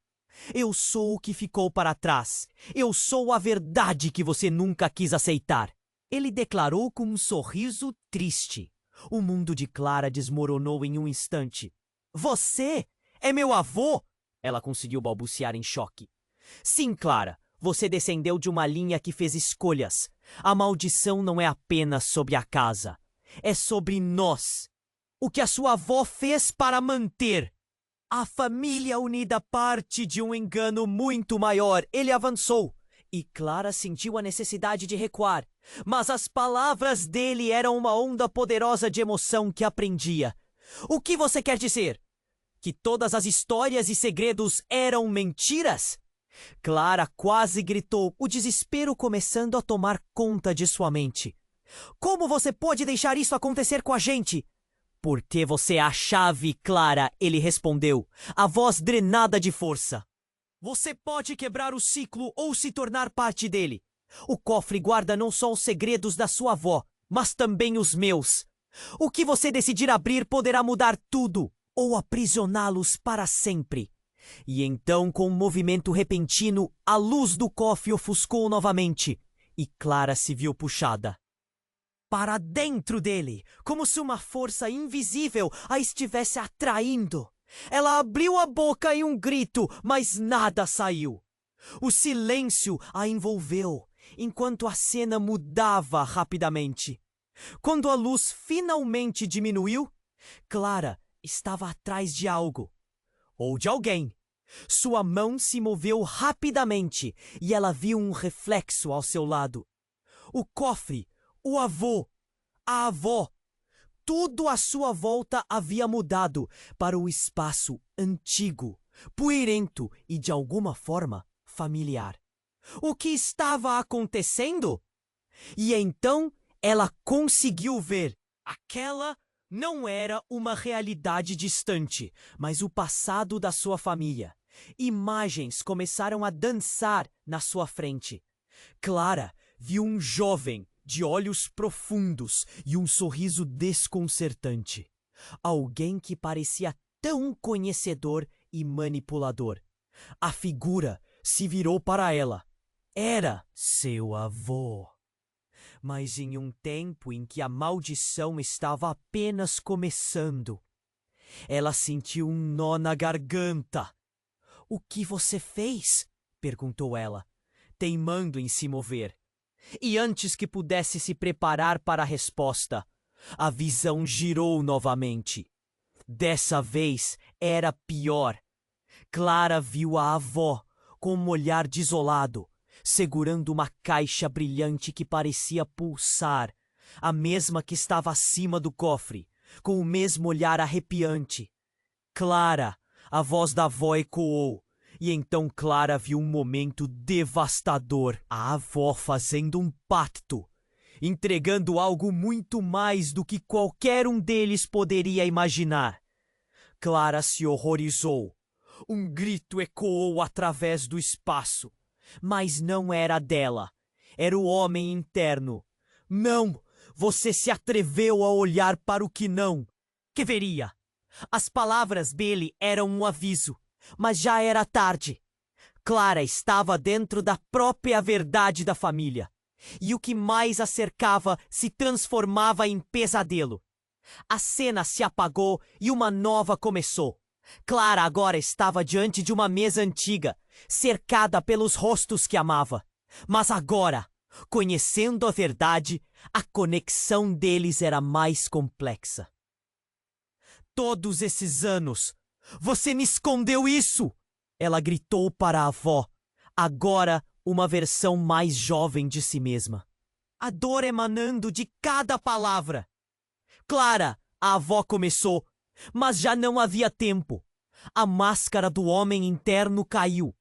Eu sou o que ficou para trás. Eu sou a verdade que você nunca quis aceitar. Ele declarou com um sorriso triste. O mundo de Clara desmoronou em um instante. Você é meu avô? Ela conseguiu balbuciar em choque. Sim, Clara, você descendeu de uma linha que fez escolhas. A maldição não é apenas sobre a casa. É sobre nós. O que a sua avó fez para manter a família unida parte de um engano muito maior. Ele avançou, e Clara sentiu a necessidade de recuar. Mas as palavras dele eram uma onda poderosa de emoção que aprendia. O que você quer dizer? Que todas as histórias e segredos eram mentiras? Clara quase gritou, o desespero começando a tomar conta de sua mente. Como você pode deixar isso acontecer com a gente? Porque você é a chave, Clara, ele respondeu, a voz drenada de força. Você pode quebrar o ciclo ou se tornar parte dele. O cofre guarda não só os segredos da sua avó, mas também os meus. O que você decidir abrir poderá mudar tudo, ou aprisioná-los para sempre. E então, com um movimento repentino, a luz do cofre ofuscou novamente, e Clara se viu puxada para dentro dele, como se uma força invisível a estivesse atraindo. Ela abriu a boca em um grito, mas nada saiu. O silêncio a envolveu, enquanto a cena mudava rapidamente. Quando a luz finalmente diminuiu, Clara estava atrás de algo, ou de alguém. Sua mão se moveu rapidamente e ela viu um reflexo ao seu lado. O cofre, o avô, a avó, tudo à sua volta havia mudado para o espaço antigo, poeirento e de alguma forma familiar. O que estava acontecendo? E então ela conseguiu ver. Aquela não era uma realidade distante, mas o passado da sua família. Imagens começaram a dançar na sua frente. Clara viu um jovem de olhos profundos e um sorriso desconcertante. Alguém que parecia tão conhecedor e manipulador. A figura se virou para ela. Era seu avô. Mas em um tempo em que a maldição estava apenas começando, ela sentiu um nó na garganta. O que você fez? Perguntou ela, teimando em se mover. E antes que pudesse se preparar para a resposta, a visão girou novamente. Dessa vez era pior. Clara viu a avó com um olhar desolado, segurando uma caixa brilhante que parecia pulsar, a mesma que estava acima do cofre, com o mesmo olhar arrepiante. Clara, a voz da avó ecoou. E então Clara viu um momento devastador. A avó fazendo um pacto, entregando algo muito mais do que qualquer um deles poderia imaginar. Clara se horrorizou. Um grito ecoou através do espaço. Mas não era dela. Era o homem interno. Não! Você se atreveu a olhar para o que não. Que veria? As palavras dele eram um aviso. Mas já era tarde. Clara estava dentro da própria verdade da família. E o que mais a cercava se transformava em pesadelo. A cena se apagou e uma nova começou. Clara agora estava diante de uma mesa antiga, cercada pelos rostos que amava. Mas agora, conhecendo a verdade, a conexão deles era mais complexa. Todos esses anos, você me escondeu isso! Ela gritou para a avó, agora uma versão mais jovem de si mesma. A dor emanando de cada palavra. Clara, a avó começou, mas já não havia tempo. A máscara do homem interno caiu.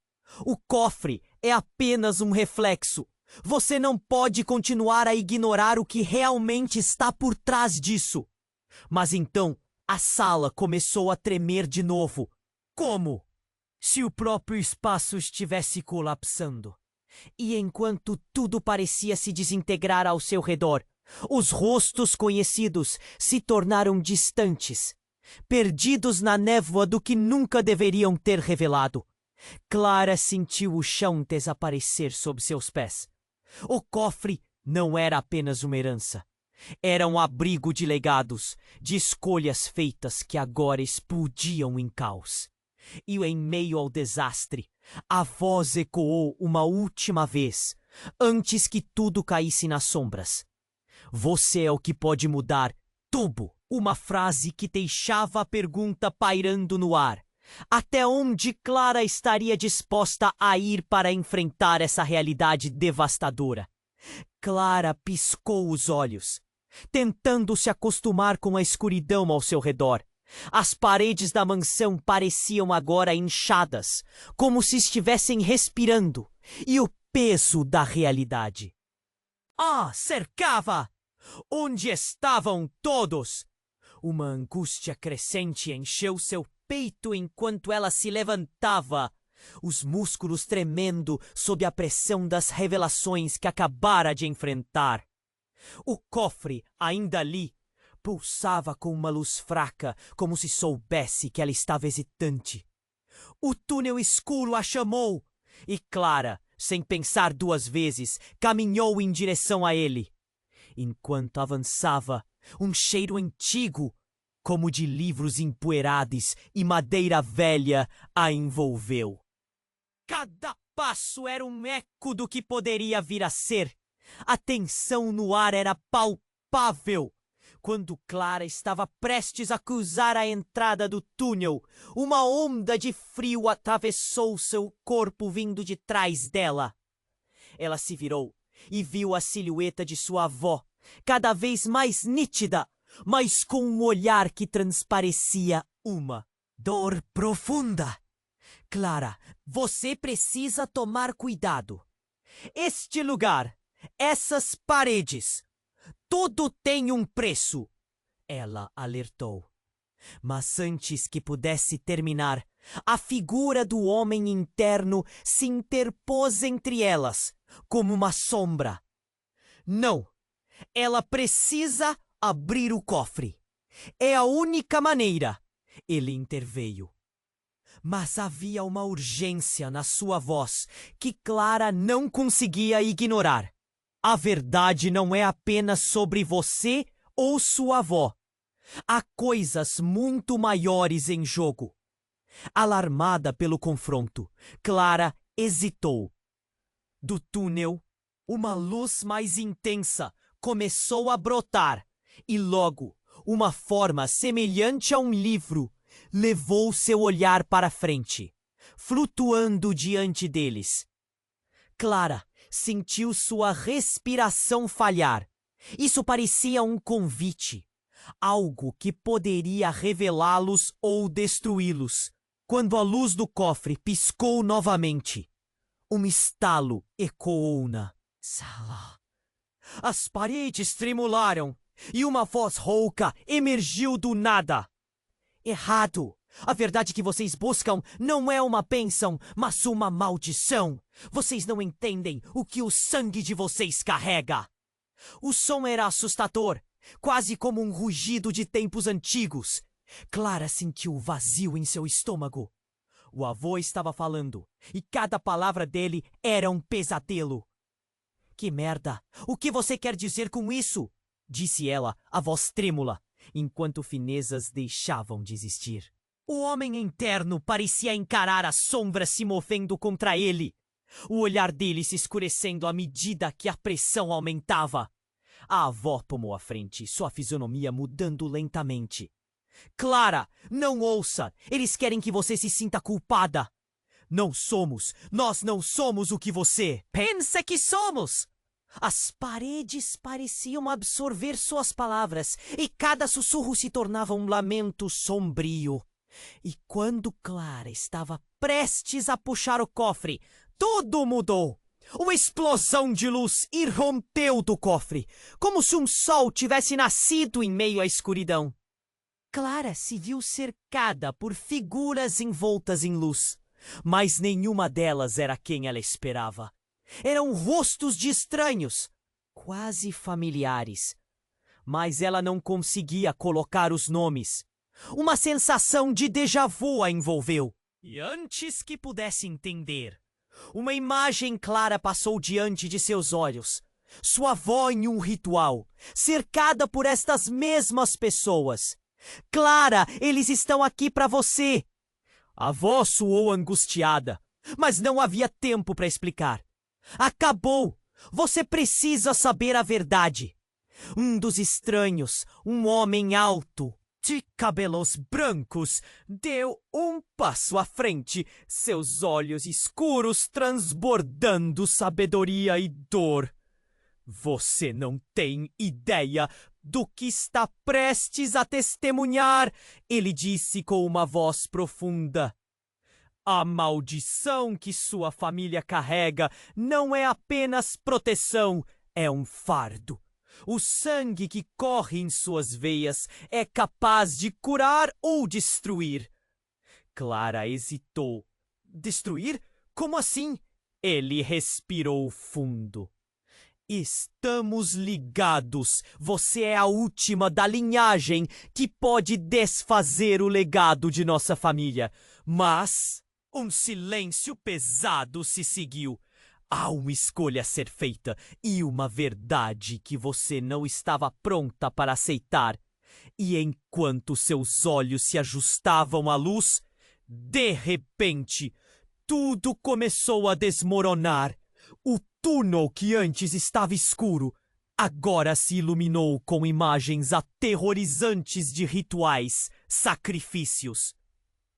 O cofre é apenas um reflexo. Você não pode continuar a ignorar o que realmente está por trás disso. Mas então, a sala começou a tremer de novo. Como? Se o próprio espaço estivesse colapsando. E enquanto tudo parecia se desintegrar ao seu redor, os rostos conhecidos se tornaram distantes, perdidos na névoa do que nunca deveriam ter revelado. Clara sentiu o chão desaparecer sob seus pés. O cofre não era apenas uma herança. Era um abrigo de legados, de escolhas feitas que agora explodiam em caos. E em meio ao desastre, a voz ecoou uma última vez, antes que tudo caísse nas sombras. Você é o que pode mudar tudo. Uma frase que deixava a pergunta pairando no ar. Até onde Clara estaria disposta a ir para enfrentar essa realidade devastadora? Clara piscou os olhos, tentando se acostumar com a escuridão ao seu redor. As paredes da mansão pareciam agora inchadas, como se estivessem respirando, e o peso da realidade. Cercava! Onde estavam todos? Uma angústia crescente encheu seu peito enquanto ela se levantava, os músculos tremendo sob a pressão das revelações que acabara de enfrentar. O cofre, ainda ali, pulsava com uma luz fraca, como se soubesse que ela estava hesitante. O túnel escuro a chamou, e Clara, sem pensar duas vezes, caminhou em direção a ele. Enquanto avançava, um cheiro antigo, como de livros empoeirados e madeira velha, a envolveu. Cada passo era um eco do que poderia vir a ser. A tensão no ar era palpável. Quando Clara estava prestes a cruzar a entrada do túnel, uma onda de frio atravessou seu corpo vindo de trás dela. Ela se virou e viu a silhueta de sua avó, cada vez mais nítida, mas com um olhar que transparecia uma dor profunda. Clara, você precisa tomar cuidado. Este lugar, essas paredes, tudo tem um preço, ela alertou. Mas antes que pudesse terminar, a figura do homem interno se interpôs entre elas, como uma sombra. Não, ela precisa abrir o cofre. É a única maneira, ele interveio. Mas havia uma urgência na sua voz que Clara não conseguia ignorar. A verdade não é apenas sobre você ou sua avó. Há coisas muito maiores em jogo. Alarmada pelo confronto, Clara hesitou. Do túnel, uma luz mais intensa começou a brotar e logo, uma forma semelhante a um livro levou seu olhar para frente, flutuando diante deles. Clara sentiu sua respiração falhar. Isso parecia um convite, algo que poderia revelá-los ou destruí-los. Quando a luz do cofre piscou novamente, um estalo ecoou na sala. As paredes tremularam e uma voz rouca emergiu do nada. Errado! A verdade que vocês buscam não é uma bênção, mas uma maldição. Vocês não entendem o que o sangue de vocês carrega. O som era assustador, quase como um rugido de tempos antigos. Clara sentiu o vazio em seu estômago. O avô estava falando, e cada palavra dele era um pesadelo. Que merda! O que você quer dizer com isso? Disse ela, a voz trêmula, enquanto finezas deixavam de existir. O homem interno parecia encarar a sombra se movendo contra ele. O olhar dele se escurecendo à medida que a pressão aumentava. A avó tomou a frente, sua fisionomia mudando lentamente. Clara, não ouça! Eles querem que você se sinta culpada. Nós não somos o que você pensa que somos! As paredes pareciam absorver suas palavras e cada sussurro se tornava um lamento sombrio. E quando Clara estava prestes a puxar o cofre, tudo mudou. Uma explosão de luz irrompeu do cofre, como se um sol tivesse nascido em meio à escuridão. Clara se viu cercada por figuras envoltas em luz, mas nenhuma delas era quem ela esperava. Eram rostos de estranhos, quase familiares. Mas ela não conseguia colocar os nomes. Uma sensação de déjà vu a envolveu. E antes que pudesse entender, uma imagem clara passou diante de seus olhos. Sua avó em um ritual, cercada por estas mesmas pessoas. Clara, eles estão aqui para você. A avó soou angustiada, mas não havia tempo para explicar. Acabou! Você precisa saber a verdade. Um dos estranhos, um homem alto, de cabelos brancos, deu um passo à frente, seus olhos escuros transbordando sabedoria e dor. Você não tem ideia do que está prestes a testemunhar, ele disse com uma voz profunda. A maldição que sua família carrega não é apenas proteção, é um fardo. O sangue que corre em suas veias é capaz de curar ou destruir. Clara hesitou. Destruir? Como assim? Ele respirou fundo. Estamos ligados. Você é a última da linhagem que pode desfazer o legado de nossa família. Mas um silêncio pesado se seguiu. Há uma escolha a ser feita e uma verdade que você não estava pronta para aceitar. E enquanto seus olhos se ajustavam à luz, de repente, tudo começou a desmoronar. O túnel que antes estava escuro, agora se iluminou com imagens aterrorizantes de rituais, sacrifícios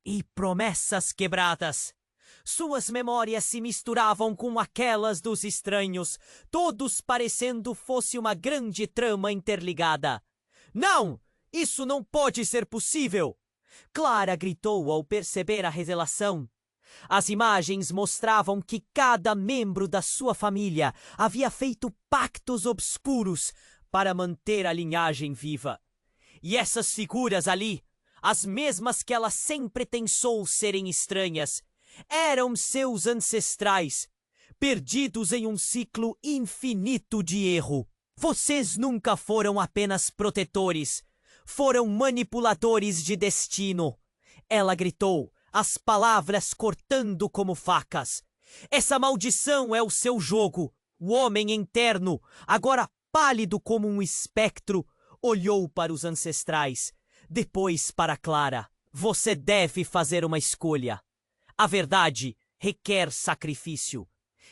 e promessas quebradas. Suas memórias se misturavam com aquelas dos estranhos, todos parecendo fosse uma grande trama interligada. Não! Isso não pode ser possível! Clara gritou ao perceber a revelação. As imagens mostravam que cada membro da sua família havia feito pactos obscuros para manter a linhagem viva. E essas figuras ali, as mesmas que ela sempre pensou serem estranhas, eram seus ancestrais, perdidos em um ciclo infinito de erro. Vocês nunca foram apenas protetores, foram manipuladores de destino. Ela gritou, as palavras cortando como facas. Essa maldição é o seu jogo. O homem interno, agora pálido como um espectro, olhou para os ancestrais, depois para Clara. Você deve fazer uma escolha. A verdade requer sacrifício.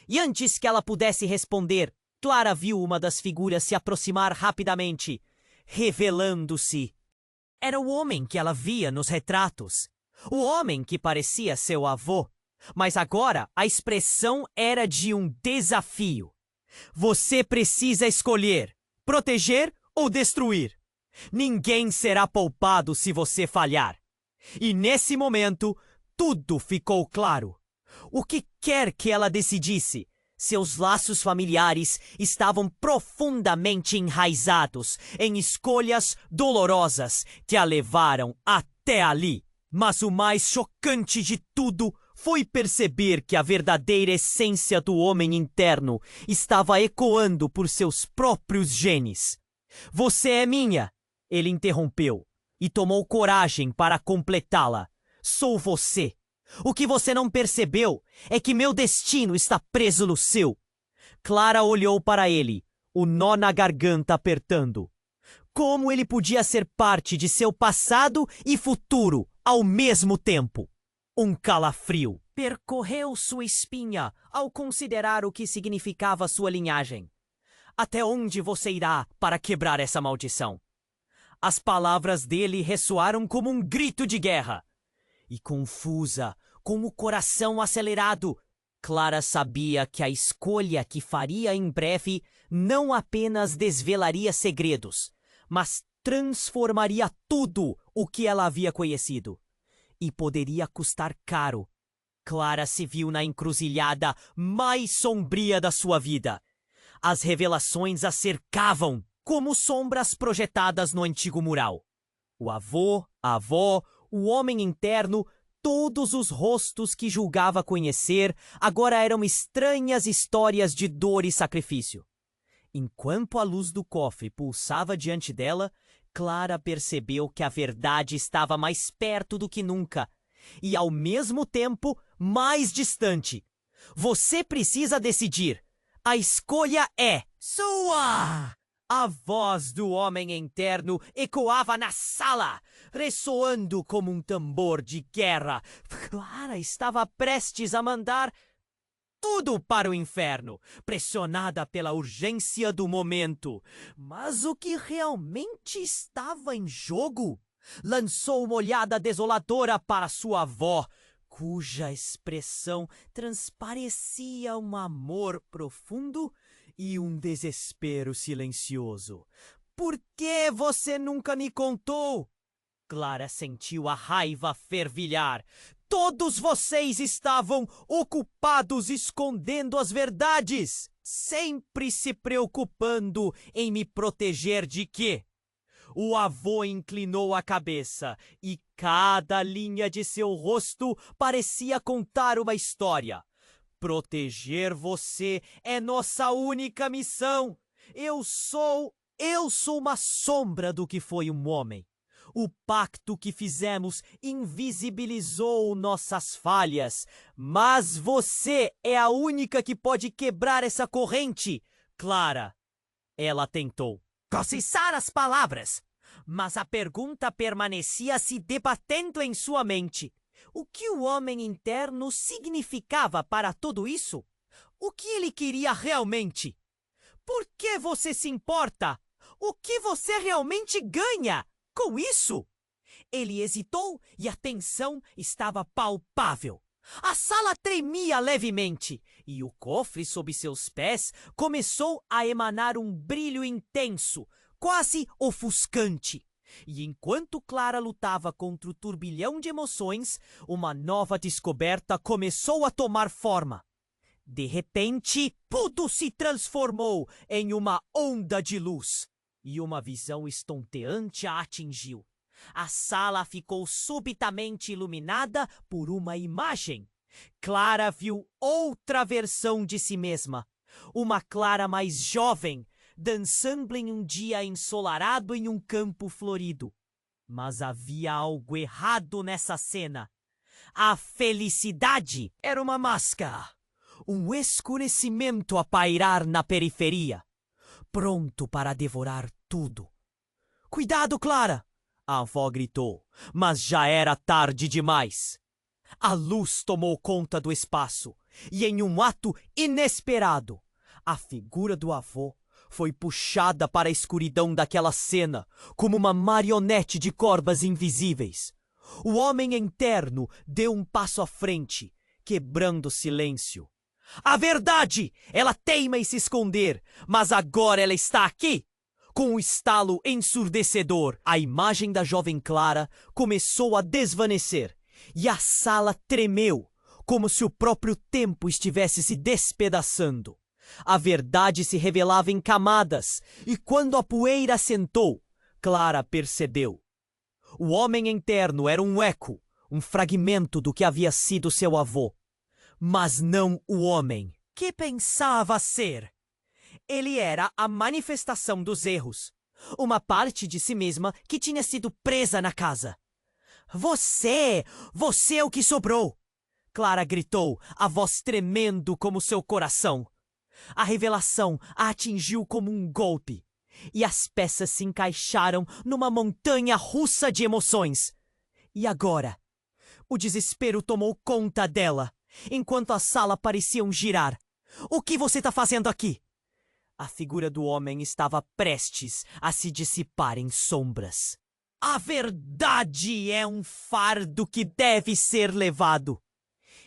E antes que ela pudesse responder, Clara viu uma das figuras se aproximar rapidamente, revelando-se. Era o homem que ela via nos retratos. O homem que parecia seu avô. Mas agora a expressão era de um desafio. Você precisa escolher, proteger ou destruir. Ninguém será poupado se você falhar. E nesse momento, tudo ficou claro. O que quer que ela decidisse, seus laços familiares estavam profundamente enraizados em escolhas dolorosas que a levaram até ali. Mas o mais chocante de tudo foi perceber que a verdadeira essência do homem interno estava ecoando por seus próprios genes. Você é minha, ele interrompeu, e tomou coragem para completá-la. Sou você. O que você não percebeu é que meu destino está preso no seu. Clara olhou para ele, o nó na garganta apertando. Como ele podia ser parte de seu passado e futuro ao mesmo tempo? Um calafrio percorreu sua espinha ao considerar o que significava sua linhagem. Até onde você irá para quebrar essa maldição? As palavras dele ressoaram como um grito de guerra. E confusa, com o coração acelerado, Clara sabia que a escolha que faria em breve não apenas desvelaria segredos, mas transformaria tudo o que ela havia conhecido. E poderia custar caro. Clara se viu na encruzilhada mais sombria da sua vida. As revelações a cercavam como sombras projetadas no antigo mural. O avô, a avó, o homem interno, todos os rostos que julgava conhecer agora eram estranhas histórias de dor e sacrifício. Enquanto a luz do cofre pulsava diante dela, Clara percebeu que a verdade estava mais perto do que nunca e, ao mesmo tempo, mais distante. Você precisa decidir. A escolha é sua! A voz do homem interno ecoava na sala, ressoando como um tambor de guerra. Clara estava prestes a mandar tudo para o inferno, pressionada pela urgência do momento. Mas o que realmente estava em jogo? Lançou uma olhada desoladora para sua avó, cuja expressão transparecia um amor profundo e um desespero silencioso. Por que você nunca me contou? Clara sentiu a raiva fervilhar. Todos vocês estavam ocupados escondendo as verdades, sempre se preocupando em me proteger de quê? O avô inclinou a cabeça e cada linha de seu rosto parecia contar uma história. Proteger você é nossa única missão. Eu sou uma sombra do que foi um homem. O pacto que fizemos invisibilizou nossas falhas, mas você é a única que pode quebrar essa corrente. Clara, ela tentou processar as palavras, mas a pergunta permanecia se debatendo em sua mente. O que o homem interno significava para tudo isso? O que ele queria realmente? Por que você se importa? O que você realmente ganha com isso? Ele hesitou e a tensão estava palpável. A sala tremia levemente e o cofre sob seus pés começou a emanar um brilho intenso, quase ofuscante. E enquanto Clara lutava contra o turbilhão de emoções, uma nova descoberta começou a tomar forma. De repente, tudo se transformou em uma onda de luz e uma visão estonteante a atingiu. A sala ficou subitamente iluminada por uma imagem. Clara viu outra versão de si mesma. Uma Clara mais jovem, dançando em um dia ensolarado em um campo florido. Mas havia algo errado nessa cena. A felicidade era uma máscara. Um escurecimento a pairar na periferia, pronto para devorar tudo. Cuidado, Clara! A avó gritou, mas já era tarde demais. A luz tomou conta do espaço e, em um ato inesperado, a figura do avô foi puxada para a escuridão daquela cena como uma marionete de cordas invisíveis. O homem interno deu um passo à frente, quebrando o silêncio. A verdade! Ela teima em se esconder, mas agora ela está aqui! Com um estalo ensurdecedor, a imagem da jovem Clara começou a desvanecer e a sala tremeu, como se o próprio tempo estivesse se despedaçando. A verdade se revelava em camadas, e quando a poeira assentou, Clara percebeu. O homem interno era um eco, um fragmento do que havia sido seu avô, mas não o homem que pensava ser. Ele era a manifestação dos erros, uma parte de si mesma que tinha sido presa na casa. Você é o que sobrou! Clara gritou, a voz tremendo como seu coração. A revelação a atingiu como um golpe, e as peças se encaixaram numa montanha russa de emoções. E agora? O desespero tomou conta dela, enquanto a sala parecia girar. O que você está fazendo aqui? A figura do homem estava prestes a se dissipar em sombras. A verdade é um fardo que deve ser levado.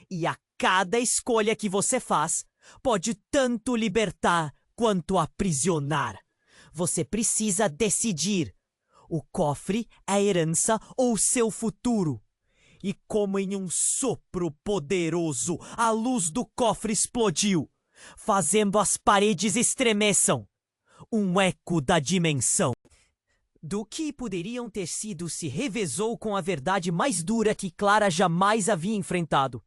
E a cada escolha que você faz, pode tanto libertar quanto aprisionar. Você precisa decidir. O cofre, a herança ou seu futuro. E como em um sopro poderoso, a luz do cofre explodiu, fazendo as paredes estremeçam. Um eco da dimensão. Do que poderiam ter sido se revezou com a verdade mais dura que Clara jamais havia enfrentado.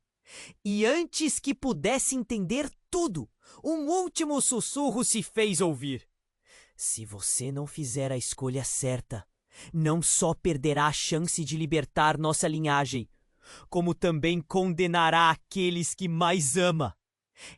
E antes que pudesse entender tudo, um último sussurro se fez ouvir. Se você não fizer a escolha certa, não só perderá a chance de libertar nossa linhagem, como também condenará aqueles que mais ama.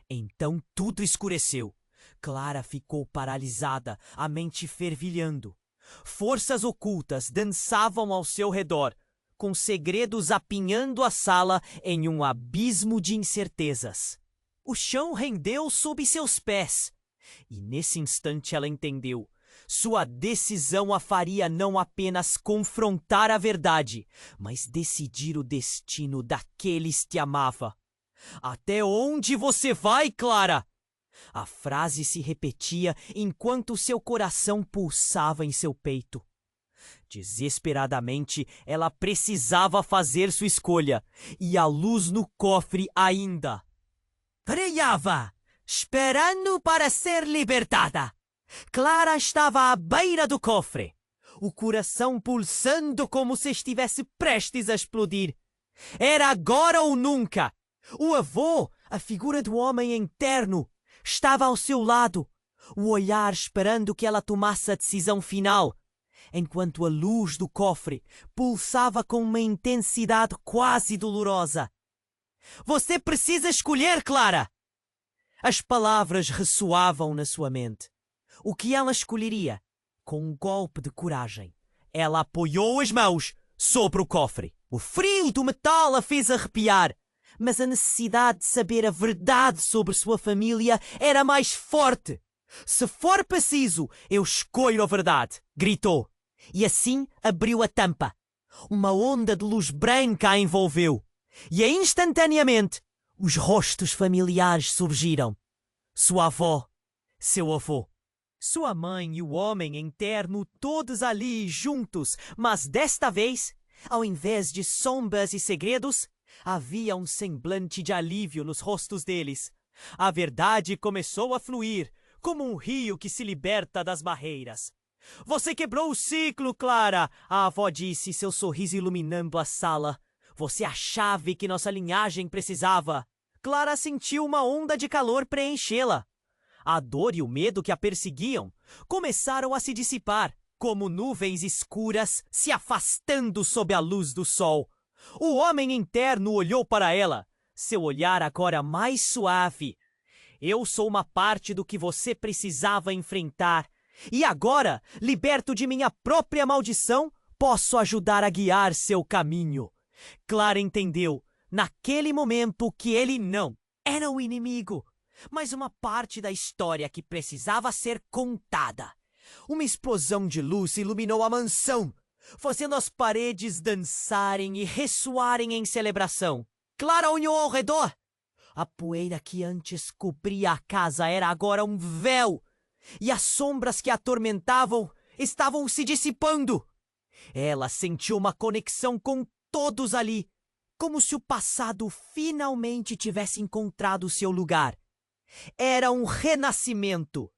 Então tudo escureceu. Clara ficou paralisada, a mente fervilhando. Forças ocultas dançavam ao seu redor, com segredos apinhando a sala em um abismo de incertezas. O chão rendeu sob seus pés. E nesse instante ela entendeu. Sua decisão a faria não apenas confrontar a verdade, mas decidir o destino daqueles que amava. Até onde você vai, Clara? A frase se repetia enquanto seu coração pulsava em seu peito. Desesperadamente, ela precisava fazer sua escolha, e a luz no cofre ainda brilhava, esperando para ser libertada. Clara estava à beira do cofre, o coração pulsando como se estivesse prestes a explodir. Era agora ou nunca. O avô, a figura do homem interno, estava ao seu lado, o olhar esperando que ela tomasse a decisão final, enquanto a luz do cofre pulsava com uma intensidade quase dolorosa. Você precisa escolher, Clara! As palavras ressoavam na sua mente. O que ela escolheria? Com um golpe de coragem, ela apoiou as mãos sobre o cofre. O frio do metal a fez arrepiar, mas a necessidade de saber a verdade sobre sua família era mais forte. Se for preciso, eu escolho a verdade, gritou. E assim abriu a tampa. Uma onda de luz branca a envolveu. E instantaneamente, os rostos familiares surgiram. Sua avó, seu avô, sua mãe e o homem interno todos ali juntos, mas desta vez, ao invés de sombras e segredos, havia um semblante de alívio nos rostos deles. A verdade começou a fluir, como um rio que se liberta das barreiras. Você quebrou o ciclo, Clara, a avó disse, seu sorriso iluminando a sala. Você é a chave que nossa linhagem precisava. Clara sentiu uma onda de calor preenchê-la. A dor e o medo que a perseguiam começaram a se dissipar, como nuvens escuras se afastando sob a luz do sol. O homem interno olhou para ela, seu olhar agora mais suave. Eu sou uma parte do que você precisava enfrentar. E agora, liberto de minha própria maldição, posso ajudar a guiar seu caminho. Clara entendeu, naquele momento, que ele não era o inimigo, mas uma parte da história que precisava ser contada. Uma explosão de luz iluminou a mansão, fazendo as paredes dançarem e ressoarem em celebração. Clara olhou ao redor. A poeira que antes cobria a casa era agora um véu, e as sombras que a atormentavam estavam se dissipando. Ela sentiu uma conexão com todos ali, como se o passado finalmente tivesse encontrado seu lugar. Era um renascimento.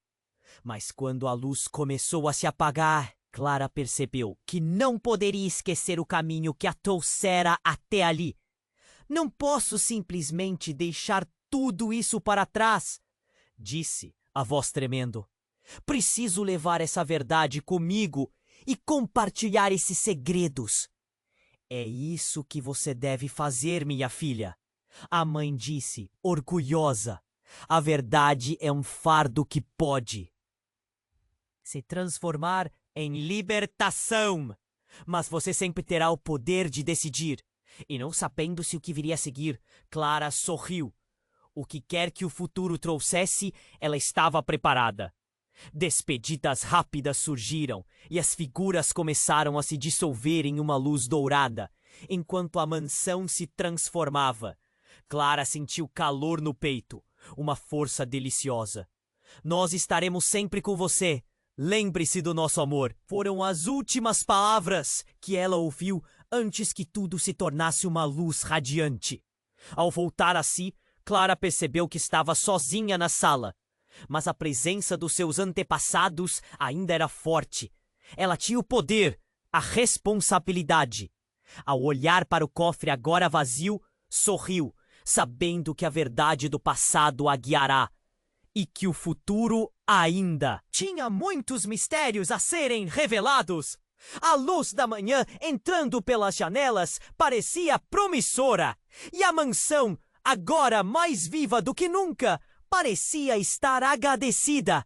Mas quando a luz começou a se apagar, Clara percebeu que não poderia esquecer o caminho que a trouxera até ali. Não posso simplesmente deixar tudo isso para trás, disse, a voz tremendo. Preciso levar essa verdade comigo e compartilhar esses segredos. É isso que você deve fazer, minha filha, a mãe disse, orgulhosa. A verdade é um fardo que pode se transformar em libertação, mas você sempre terá o poder de decidir. E não sabendo se o que viria a seguir, Clara sorriu. O que quer que o futuro trouxesse, ela estava preparada. Despedidas rápidas surgiram e as figuras começaram a se dissolver em uma luz dourada, enquanto a mansão se transformava. Clara sentiu calor no peito, uma força deliciosa. Nós estaremos sempre com você. Lembre-se do nosso amor. Foram as últimas palavras que ela ouviu antes que tudo se tornasse uma luz radiante. Ao voltar a si, Clara percebeu que estava sozinha na sala. Mas a presença dos seus antepassados ainda era forte. Ela tinha o poder, a responsabilidade. Ao olhar para o cofre agora vazio, sorriu, sabendo que a verdade do passado a guiará e que o futuro ainda tinha muitos mistérios a serem revelados. A luz da manhã entrando pelas janelas parecia promissora, e a mansão, agora mais viva do que nunca, parecia estar agradecida.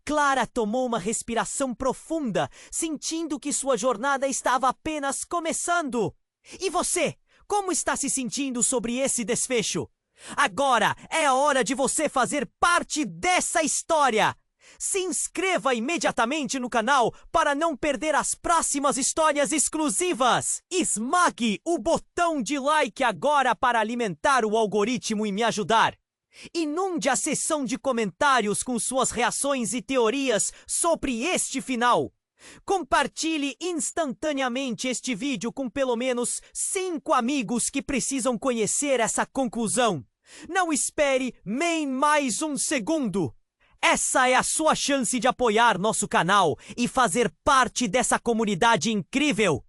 Clara tomou uma respiração profunda, sentindo que sua jornada estava apenas começando. E você, como está se sentindo sobre esse desfecho? Agora é a hora de você fazer parte dessa história! Se inscreva imediatamente no canal para não perder as próximas histórias exclusivas! Esmague o botão de like agora para alimentar o algoritmo e me ajudar! Inunde a seção de comentários com suas reações e teorias sobre este final! Compartilhe instantaneamente este vídeo com pelo menos 5 amigos que precisam conhecer essa conclusão. Não espere nem mais um segundo. Essa é a sua chance de apoiar nosso canal e fazer parte dessa comunidade incrível.